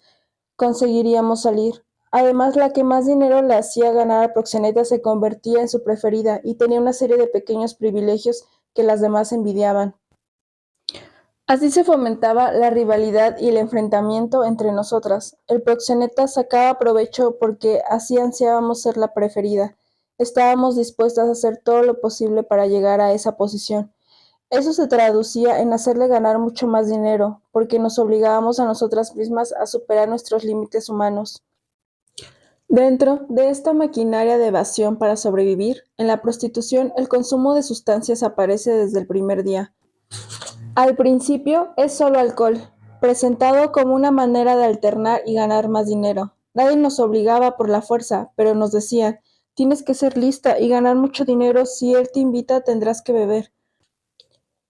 conseguiríamos salir. Además, la que más dinero le hacía ganar al proxeneta se convertía en su preferida y tenía una serie de pequeños privilegios que las demás envidiaban. Así se fomentaba la rivalidad y el enfrentamiento entre nosotras. El proxeneta sacaba provecho porque así ansiábamos ser la preferida. Estábamos dispuestas a hacer todo lo posible para llegar a esa posición. Eso se traducía en hacerle ganar mucho más dinero, porque nos obligábamos a nosotras mismas a superar nuestros límites humanos. Dentro de esta maquinaria de evasión para sobrevivir, en la prostitución el consumo de sustancias aparece desde el primer día. Al principio es solo alcohol, presentado como una manera de alternar y ganar más dinero. Nadie nos obligaba por la fuerza, pero nos decían, tienes que ser lista y ganar mucho dinero, si él te invita tendrás que beber.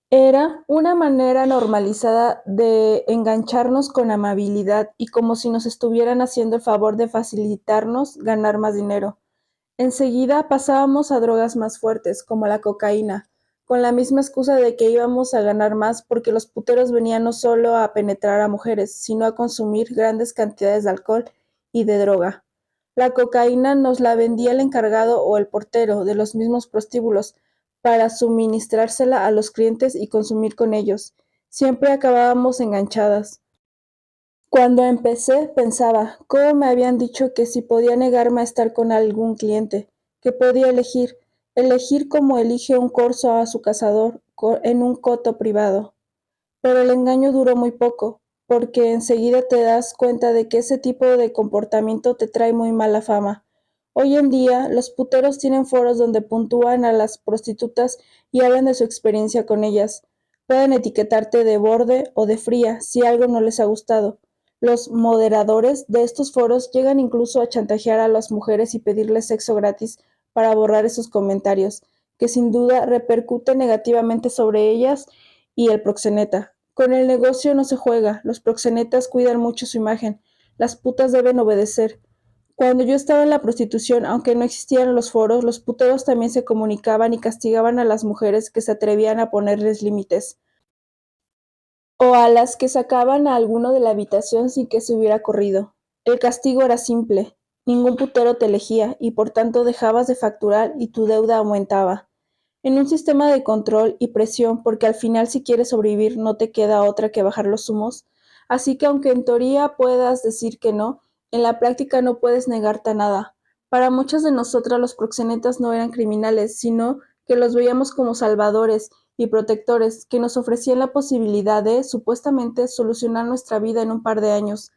Era una manera normalizada de engancharnos con amabilidad y como si nos estuvieran haciendo el favor de facilitarnos ganar más dinero. Enseguida pasábamos a drogas más fuertes, como la cocaína, con la misma excusa de que íbamos a ganar más porque los puteros venían no solo a penetrar a mujeres, sino a consumir grandes cantidades de alcohol y de droga. La cocaína nos la vendía el encargado o el portero de los mismos prostíbulos para suministrársela a los clientes y consumir con ellos. Siempre acabábamos enganchadas. Cuando empecé, pensaba, ¿cómo me habían dicho que si podía negarme a estar con algún cliente? Que podía elegir como elige un corzo a su cazador en un coto privado. Pero el engaño duró muy poco, porque enseguida te das cuenta de que ese tipo de comportamiento te trae muy mala fama. Hoy en día, los puteros tienen foros donde puntúan a las prostitutas y hablan de su experiencia con ellas. Pueden etiquetarte de borde o de fría si algo no les ha gustado. Los moderadores de estos foros llegan incluso a chantajear a las mujeres y pedirles sexo gratis para borrar esos comentarios, que sin duda repercuten negativamente sobre ellas y el proxeneta. Con el negocio no se juega, los proxenetas cuidan mucho su imagen, las putas deben obedecer. Cuando yo estaba en la prostitución, aunque no existieran los foros, los puteros también se comunicaban y castigaban a las mujeres que se atrevían a ponerles límites, o a las que sacaban a alguno de la habitación sin que se hubiera corrido. El castigo era simple, ningún putero te elegía y por tanto dejabas de facturar y tu deuda aumentaba. En un sistema de control y presión, porque al final si quieres sobrevivir no te queda otra que bajar los humos, así que aunque en teoría puedas decir que no, en la práctica no puedes negarte a nada. Para muchas de nosotras los proxenetas no eran criminales, sino que los veíamos como salvadores y protectores que nos ofrecían la posibilidad de, supuestamente, solucionar nuestra vida en un par de años.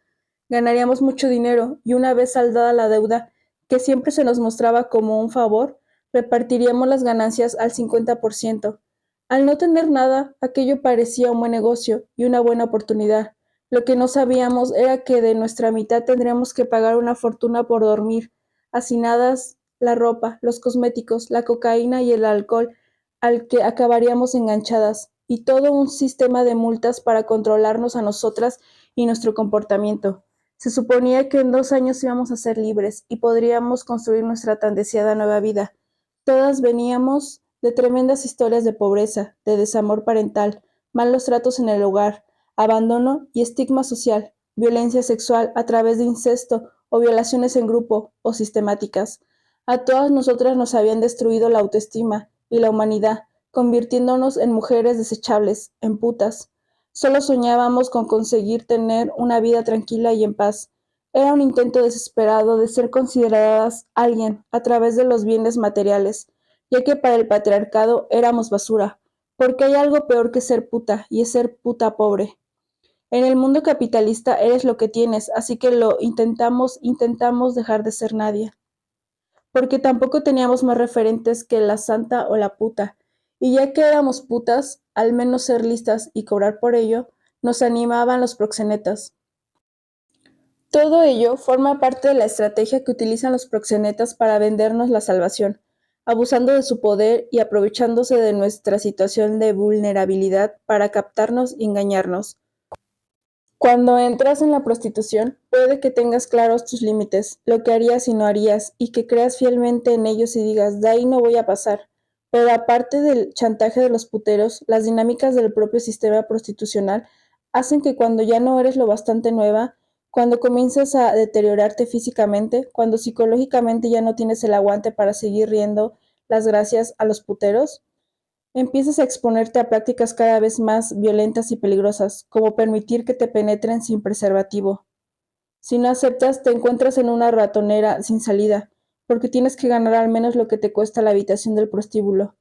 Ganaríamos mucho dinero y una vez saldada la deuda, que siempre se nos mostraba como un favor, repartiríamos las ganancias al 50%. Al no tener nada, aquello parecía un buen negocio y una buena oportunidad. Lo que no sabíamos era que de nuestra mitad tendríamos que pagar una fortuna por dormir, hacinadas, la ropa, los cosméticos, la cocaína y el alcohol, al que acabaríamos enganchadas, y todo un sistema de multas para controlarnos a nosotras y nuestro comportamiento. Se suponía que en 2 años íbamos a ser libres y podríamos construir nuestra tan deseada nueva vida. Todas veníamos de tremendas historias de pobreza, de desamor parental, malos tratos en el hogar, abandono y estigma social, violencia sexual a través de incesto o violaciones en grupo o sistemáticas. A todas nosotras nos habían destruido la autoestima y la humanidad, convirtiéndonos en mujeres desechables, en putas. Solo soñábamos con conseguir tener una vida tranquila y en paz. Era un intento desesperado de ser consideradas alguien a través de los bienes materiales, ya que para el patriarcado éramos basura, porque hay algo peor que ser puta, y es ser puta pobre. En el mundo capitalista eres lo que tienes, así que lo intentamos dejar de ser nadie, porque tampoco teníamos más referentes que la santa o la puta, y ya que éramos putas, al menos ser listas y cobrar por ello, nos animaban los proxenetas. Todo ello forma parte de la estrategia que utilizan los proxenetas para vendernos la salvación, abusando de su poder y aprovechándose de nuestra situación de vulnerabilidad para captarnos y engañarnos. Cuando entras en la prostitución, puede que tengas claros tus límites, lo que harías y no harías, y que creas fielmente en ellos y digas, de ahí no voy a pasar. Pero aparte del chantaje de los puteros, las dinámicas del propio sistema prostitucional hacen que cuando ya no eres lo bastante nueva, cuando comienzas a deteriorarte físicamente, cuando psicológicamente ya no tienes el aguante para seguir riendo las gracias a los puteros, empiezas a exponerte a prácticas cada vez más violentas y peligrosas, como permitir que te penetren sin preservativo. Si no aceptas, te encuentras en una ratonera sin salida, porque tienes que ganar al menos lo que te cuesta la habitación del prostíbulo.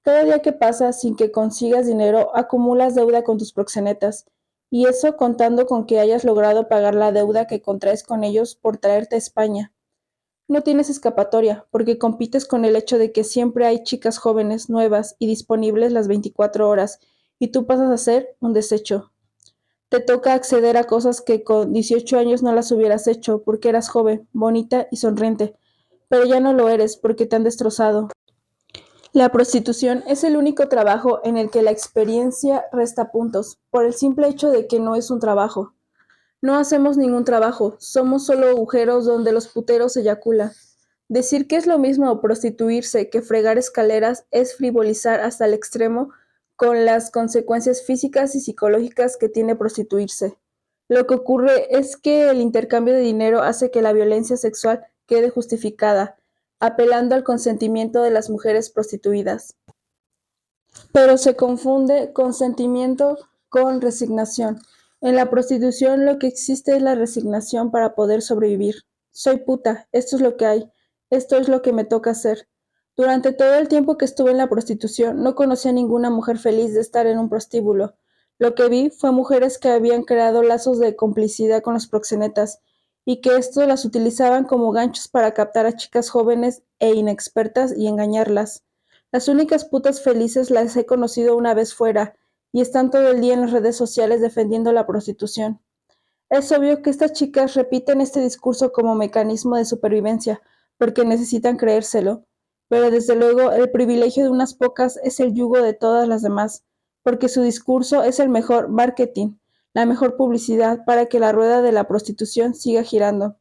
Cada día que pasa sin que consigas dinero, acumulas deuda con tus proxenetas, y eso contando con que hayas logrado pagar la deuda que contraes con ellos por traerte a España. No tienes escapatoria, porque compites con el hecho de que siempre hay chicas jóvenes, nuevas y disponibles las 24 horas, y tú pasas a ser un desecho. Te toca acceder a cosas que con 18 años no las hubieras hecho porque eras joven, bonita y sonriente, pero ya no lo eres porque te han destrozado. La prostitución es el único trabajo en el que la experiencia resta puntos, por el simple hecho de que no es un trabajo. No hacemos ningún trabajo, somos solo agujeros donde los puteros eyaculan. Decir que es lo mismo prostituirse que fregar escaleras es frivolizar hasta el extremo con las consecuencias físicas y psicológicas que tiene prostituirse. Lo que ocurre es que el intercambio de dinero hace que la violencia sexual quede justificada, apelando al consentimiento de las mujeres prostituidas. Pero se confunde consentimiento con resignación. En la prostitución lo que existe es la resignación para poder sobrevivir. Soy puta, esto es lo que hay, esto es lo que me toca hacer. Durante todo el tiempo que estuve en la prostitución no conocí a ninguna mujer feliz de estar en un prostíbulo. Lo que vi fue mujeres que habían creado lazos de complicidad con los proxenetas y que estos las utilizaban como ganchos para captar a chicas jóvenes e inexpertas y engañarlas. Las únicas putas felices las he conocido una vez fuera, y están todo el día en las redes sociales defendiendo la prostitución. Es obvio que estas chicas repiten este discurso como mecanismo de supervivencia, porque necesitan creérselo, pero desde luego el privilegio de unas pocas es el yugo de todas las demás, porque su discurso es el mejor marketing, la mejor publicidad para que la rueda de la prostitución siga girando.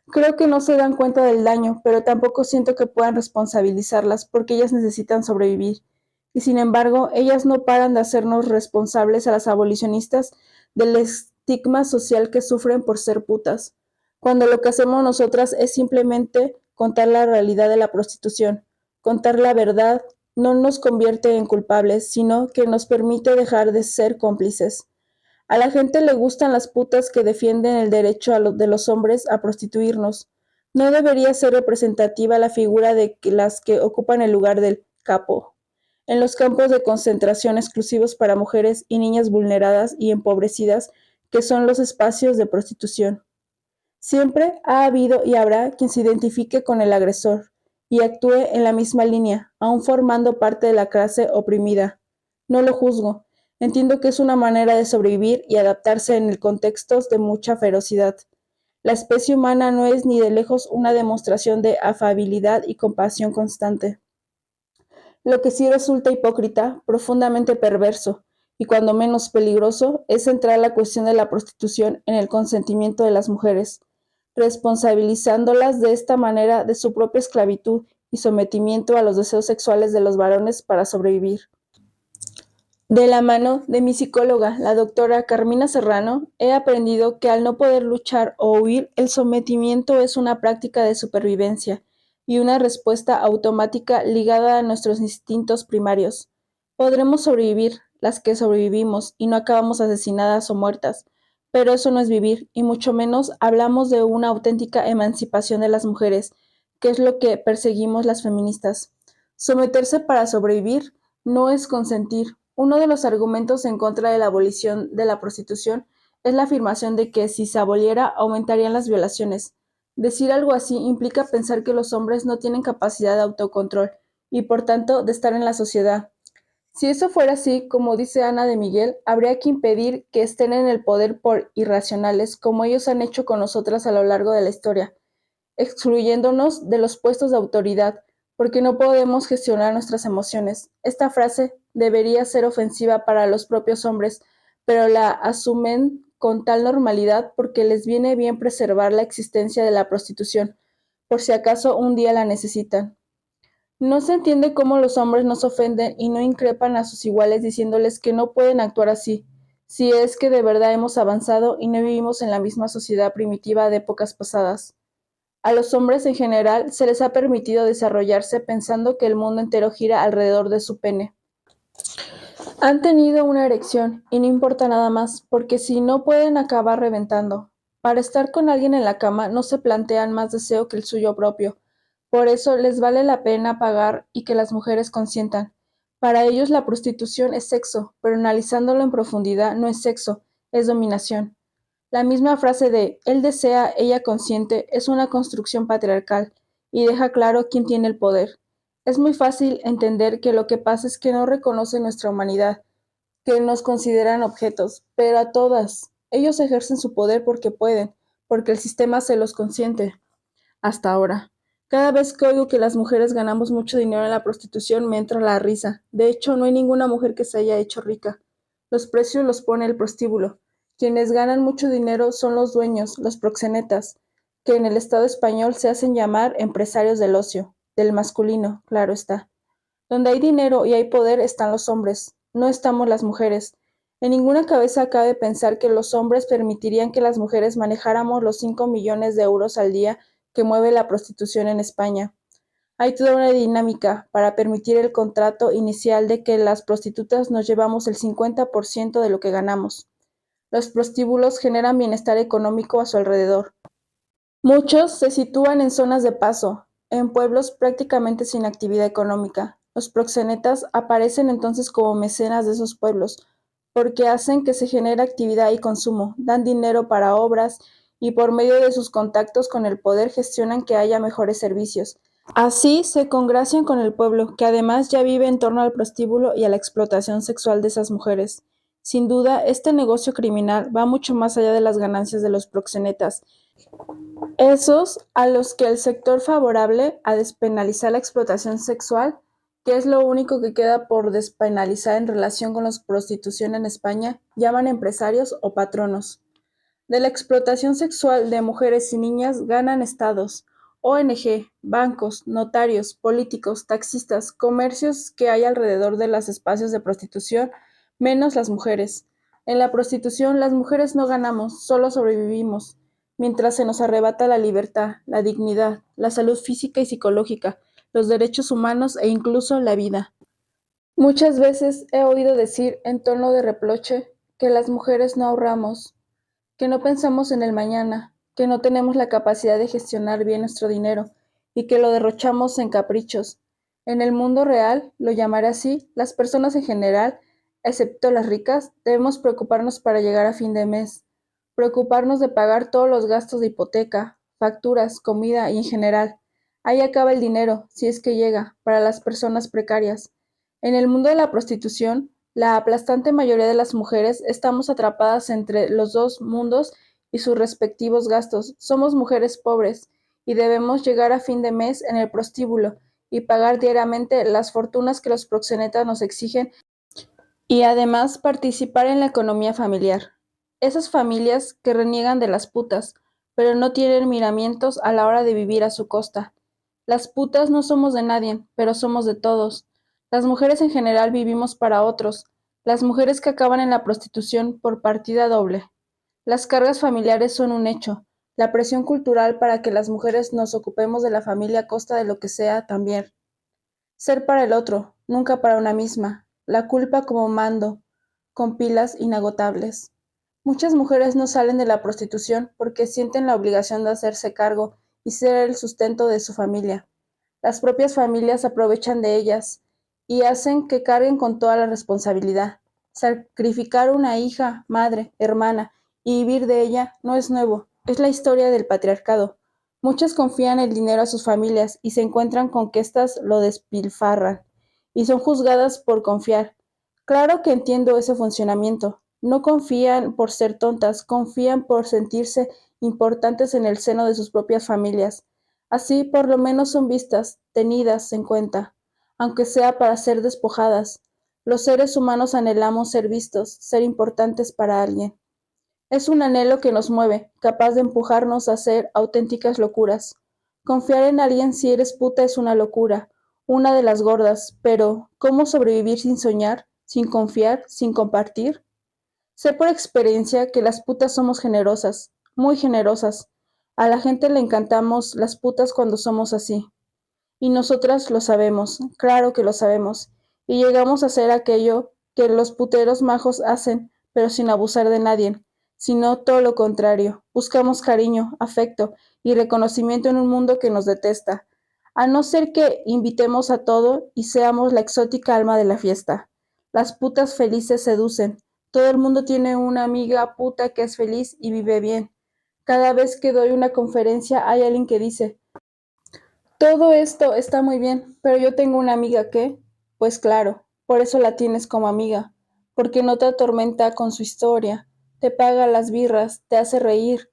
Creo que no se dan cuenta del daño, pero tampoco siento que puedan responsabilizarlas porque ellas necesitan sobrevivir. Y sin embargo, ellas no paran de hacernos responsables a las abolicionistas del estigma social que sufren por ser putas, cuando lo que hacemos nosotras es simplemente contar la realidad de la prostitución. Contar la verdad no nos convierte en culpables, sino que nos permite dejar de ser cómplices. A la gente le gustan las putas que defienden el derecho de los hombres a prostituirnos. No debería ser representativa la figura de las que ocupan el lugar del capo en los campos de concentración exclusivos para mujeres y niñas vulneradas y empobrecidas que son los espacios de prostitución. Siempre ha habido y habrá quien se identifique con el agresor y actúe en la misma línea, aun formando parte de la clase oprimida. No lo juzgo. Entiendo que es una manera de sobrevivir y adaptarse en el contexto de mucha ferocidad. La especie humana no es ni de lejos una demostración de afabilidad y compasión constante. Lo que sí resulta hipócrita, profundamente perverso y cuando menos peligroso es centrar la cuestión de la prostitución en el consentimiento de las mujeres, responsabilizándolas de esta manera de su propia esclavitud y sometimiento a los deseos sexuales de los varones para sobrevivir. De la mano de mi psicóloga, la doctora Carmina Serrano, he aprendido que al no poder luchar o huir, el sometimiento es una práctica de supervivencia y una respuesta automática ligada a nuestros instintos primarios. Podremos sobrevivir, las que sobrevivimos, y no acabamos asesinadas o muertas, pero eso no es vivir, y mucho menos hablamos de una auténtica emancipación de las mujeres, que es lo que perseguimos las feministas. Someterse para sobrevivir no es consentir. Uno de los argumentos en contra de la abolición de la prostitución es la afirmación de que si se aboliera aumentarían las violaciones. Decir algo así implica pensar que los hombres no tienen capacidad de autocontrol y por tanto de estar en la sociedad. Si eso fuera así, como dice Ana de Miguel, habría que impedir que estén en el poder por irracionales, como ellos han hecho con nosotras a lo largo de la historia, excluyéndonos de los puestos de autoridad, porque no podemos gestionar nuestras emociones. Esta frase debería ser ofensiva para los propios hombres, pero la asumen con tal normalidad porque les viene bien preservar la existencia de la prostitución, por si acaso un día la necesitan. No se entiende cómo los hombres nos ofenden y no increpan a sus iguales diciéndoles que no pueden actuar así, si es que de verdad hemos avanzado y no vivimos en la misma sociedad primitiva de épocas pasadas. A los hombres en general se les ha permitido desarrollarse pensando que el mundo entero gira alrededor de su pene. Han tenido una erección y no importa nada más, porque si no pueden acabar reventando. Para estar con alguien en la cama no se plantean más deseo que el suyo propio. Por eso les vale la pena pagar y que las mujeres consientan. Para ellos la prostitución es sexo, pero analizándolo en profundidad no es sexo, es dominación. La misma frase de "él desea, ella consiente" es una construcción patriarcal y deja claro quién tiene el poder. Es muy fácil entender que lo que pasa es que no reconocen nuestra humanidad, que nos consideran objetos, pero a todas. Ellos ejercen su poder porque pueden, porque el sistema se los consiente. Hasta ahora. Cada vez que oigo que las mujeres ganamos mucho dinero en la prostitución me entra la risa. De hecho, no hay ninguna mujer que se haya hecho rica. Los precios los pone el prostíbulo. Quienes ganan mucho dinero son los dueños, los proxenetas. que en el Estado español se hacen llamar empresarios del ocio, del masculino, claro está. Donde hay dinero y hay poder están los hombres, no estamos las mujeres. En ninguna cabeza cabe pensar que los hombres permitirían que las mujeres manejáramos los 5 millones de euros al día que mueve la prostitución en España. Hay toda una dinámica para permitir el contrato inicial de que las prostitutas nos llevamos el 50% de lo que ganamos. Los prostíbulos generan bienestar económico a su alrededor. Muchos se sitúan en zonas de paso, en pueblos prácticamente sin actividad económica. Los proxenetas aparecen entonces como mecenas de esos pueblos, porque hacen que se genere actividad y consumo, dan dinero para obras y por medio de sus contactos con el poder gestionan que haya mejores servicios. Así se congracian con el pueblo, que además ya vive en torno al prostíbulo y a la explotación sexual de esas mujeres. Sin duda, este negocio criminal va mucho más allá de las ganancias de los proxenetas, esos a los que el sector favorable a despenalizar la explotación sexual, que es lo único que queda por despenalizar en relación con la prostitución en España, llaman empresarios o patronos. De la explotación sexual de mujeres y niñas ganan estados, ONG, bancos, notarios, políticos, taxistas, comercios que hay alrededor de los espacios de prostitución, menos las mujeres. En la prostitución las mujeres no ganamos, solo sobrevivimos, mientras se nos arrebata la libertad, la dignidad, la salud física y psicológica, los derechos humanos e incluso la vida. Muchas veces he oído decir en tono de reproche que las mujeres no ahorramos, que no pensamos en el mañana, que no tenemos la capacidad de gestionar bien nuestro dinero y que lo derrochamos en caprichos. En el mundo real, lo llamaré así, las personas en general, excepto las ricas, debemos preocuparnos para llegar a fin de mes, preocuparnos de pagar todos los gastos de hipoteca, facturas, comida y en general. Ahí acaba el dinero, si es que llega, para las personas precarias. En el mundo de la prostitución, la aplastante mayoría de las mujeres estamos atrapadas entre los dos mundos y sus respectivos gastos. Somos mujeres pobres y debemos llegar a fin de mes en el prostíbulo y pagar diariamente las fortunas que los proxenetas nos exigen y además participar en la economía familiar. Esas familias que reniegan de las putas, pero no tienen miramientos a la hora de vivir a su costa. Las putas no somos de nadie, pero somos de todos. Las mujeres en general vivimos para otros, las mujeres que acaban en la prostitución por partida doble. Las cargas familiares son un hecho, la presión cultural para que las mujeres nos ocupemos de la familia a costa de lo que sea también. Ser para el otro, nunca para una misma, la culpa como mando, con pilas inagotables. Muchas mujeres no salen de la prostitución porque sienten la obligación de hacerse cargo y ser el sustento de su familia. Las propias familias aprovechan de ellas y hacen que carguen con toda la responsabilidad. Sacrificar una hija, madre, hermana y vivir de ella no es nuevo, es la historia del patriarcado. Muchas confían el dinero a sus familias y se encuentran con que éstas lo despilfarran y son juzgadas por confiar. Claro que entiendo ese funcionamiento. No confían por ser tontas, confían por sentirse importantes en el seno de sus propias familias. Así por lo menos son vistas, tenidas en cuenta, aunque sea para ser despojadas. Los seres humanos anhelamos ser vistos, ser importantes para alguien. Es un anhelo que nos mueve, capaz de empujarnos a hacer auténticas locuras. Confiar en alguien si eres puta es una locura, una de las gordas, pero ¿cómo sobrevivir sin soñar, sin confiar, sin compartir? Sé por experiencia que las putas somos generosas, muy generosas. A la gente le encantamos las putas cuando somos así. Y nosotras lo sabemos, claro que lo sabemos, y llegamos a hacer aquello que los puteros majos hacen, pero sin abusar de nadie, sino todo lo contrario. Buscamos cariño, afecto y reconocimiento en un mundo que nos detesta, a no ser que invitemos a todo y seamos la exótica alma de la fiesta. Las putas felices seducen. Todo el mundo tiene una amiga puta que es feliz y vive bien. Cada vez que doy una conferencia hay alguien que dice, todo esto está muy bien, pero yo tengo una amiga que, pues claro, por eso la tienes como amiga, porque no te atormenta con su historia, te paga las birras, te hace reír,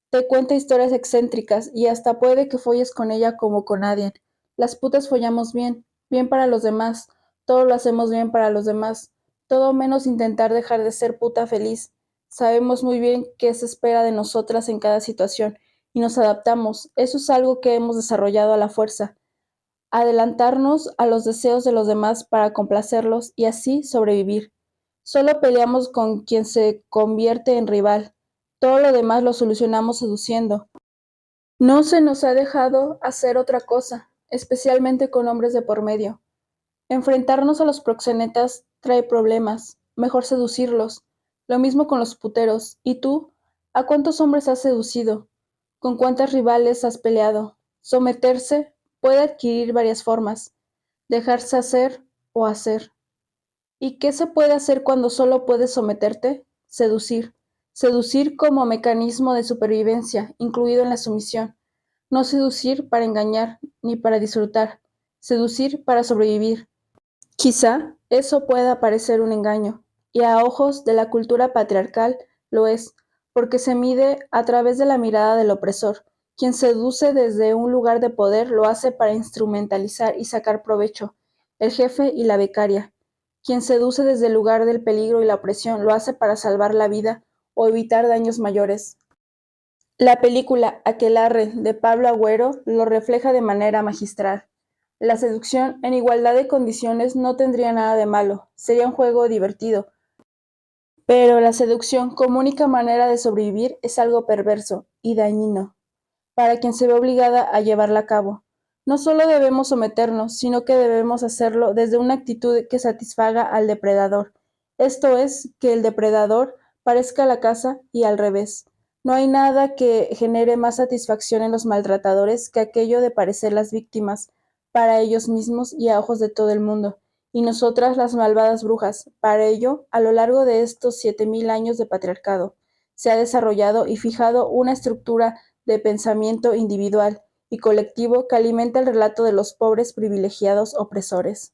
te cuenta historias excéntricas y hasta puede que folles con ella como con nadie. Las putas follamos bien, bien para los demás, todo lo hacemos bien para los demás, todo menos intentar dejar de ser puta feliz. Sabemos muy bien qué se espera de nosotras en cada situación y nos adaptamos. Eso es algo que hemos desarrollado a la fuerza. Adelantarnos a los deseos de los demás para complacerlos y así sobrevivir. Solo peleamos con quien se convierte en rival. Todo lo demás lo solucionamos seduciendo. No se nos ha dejado hacer otra cosa, especialmente con hombres de por medio. Enfrentarnos a los proxenetas trae problemas, mejor seducirlos. Lo mismo con los puteros. ¿Y tú? ¿A cuántos hombres has seducido? ¿Con cuántas rivales has peleado? Someterse puede adquirir varias formas. Dejarse hacer o hacer. ¿Y qué se puede hacer cuando solo puedes someterte? Seducir. Seducir como mecanismo de supervivencia, incluido en la sumisión. No seducir para engañar ni para disfrutar. Seducir para sobrevivir. Quizá eso pueda parecer un engaño, y a ojos de la cultura patriarcal lo es, porque se mide a través de la mirada del opresor. Quien seduce desde un lugar de poder lo hace para instrumentalizar y sacar provecho, el jefe y la becaria. Quien seduce desde el lugar del peligro y la opresión lo hace para salvar la vida o evitar daños mayores. La película Aquelarre de Pablo Agüero lo refleja de manera magistral. La seducción en igualdad de condiciones no tendría nada de malo, sería un juego divertido, pero la seducción como única manera de sobrevivir es algo perverso y dañino para quien se ve obligada a llevarla a cabo. No solo debemos someternos, sino que debemos hacerlo desde una actitud que satisfaga al depredador. Esto es, que el depredador parezca la caza y al revés. No hay nada que genere más satisfacción en los maltratadores que aquello de parecer las víctimas para ellos mismos y a ojos de todo el mundo, y nosotras las malvadas brujas. Para ello, a lo largo de estos 7000 años de patriarcado, se ha desarrollado y fijado una estructura de pensamiento individual y colectivo que alimenta el relato de los pobres privilegiados opresores.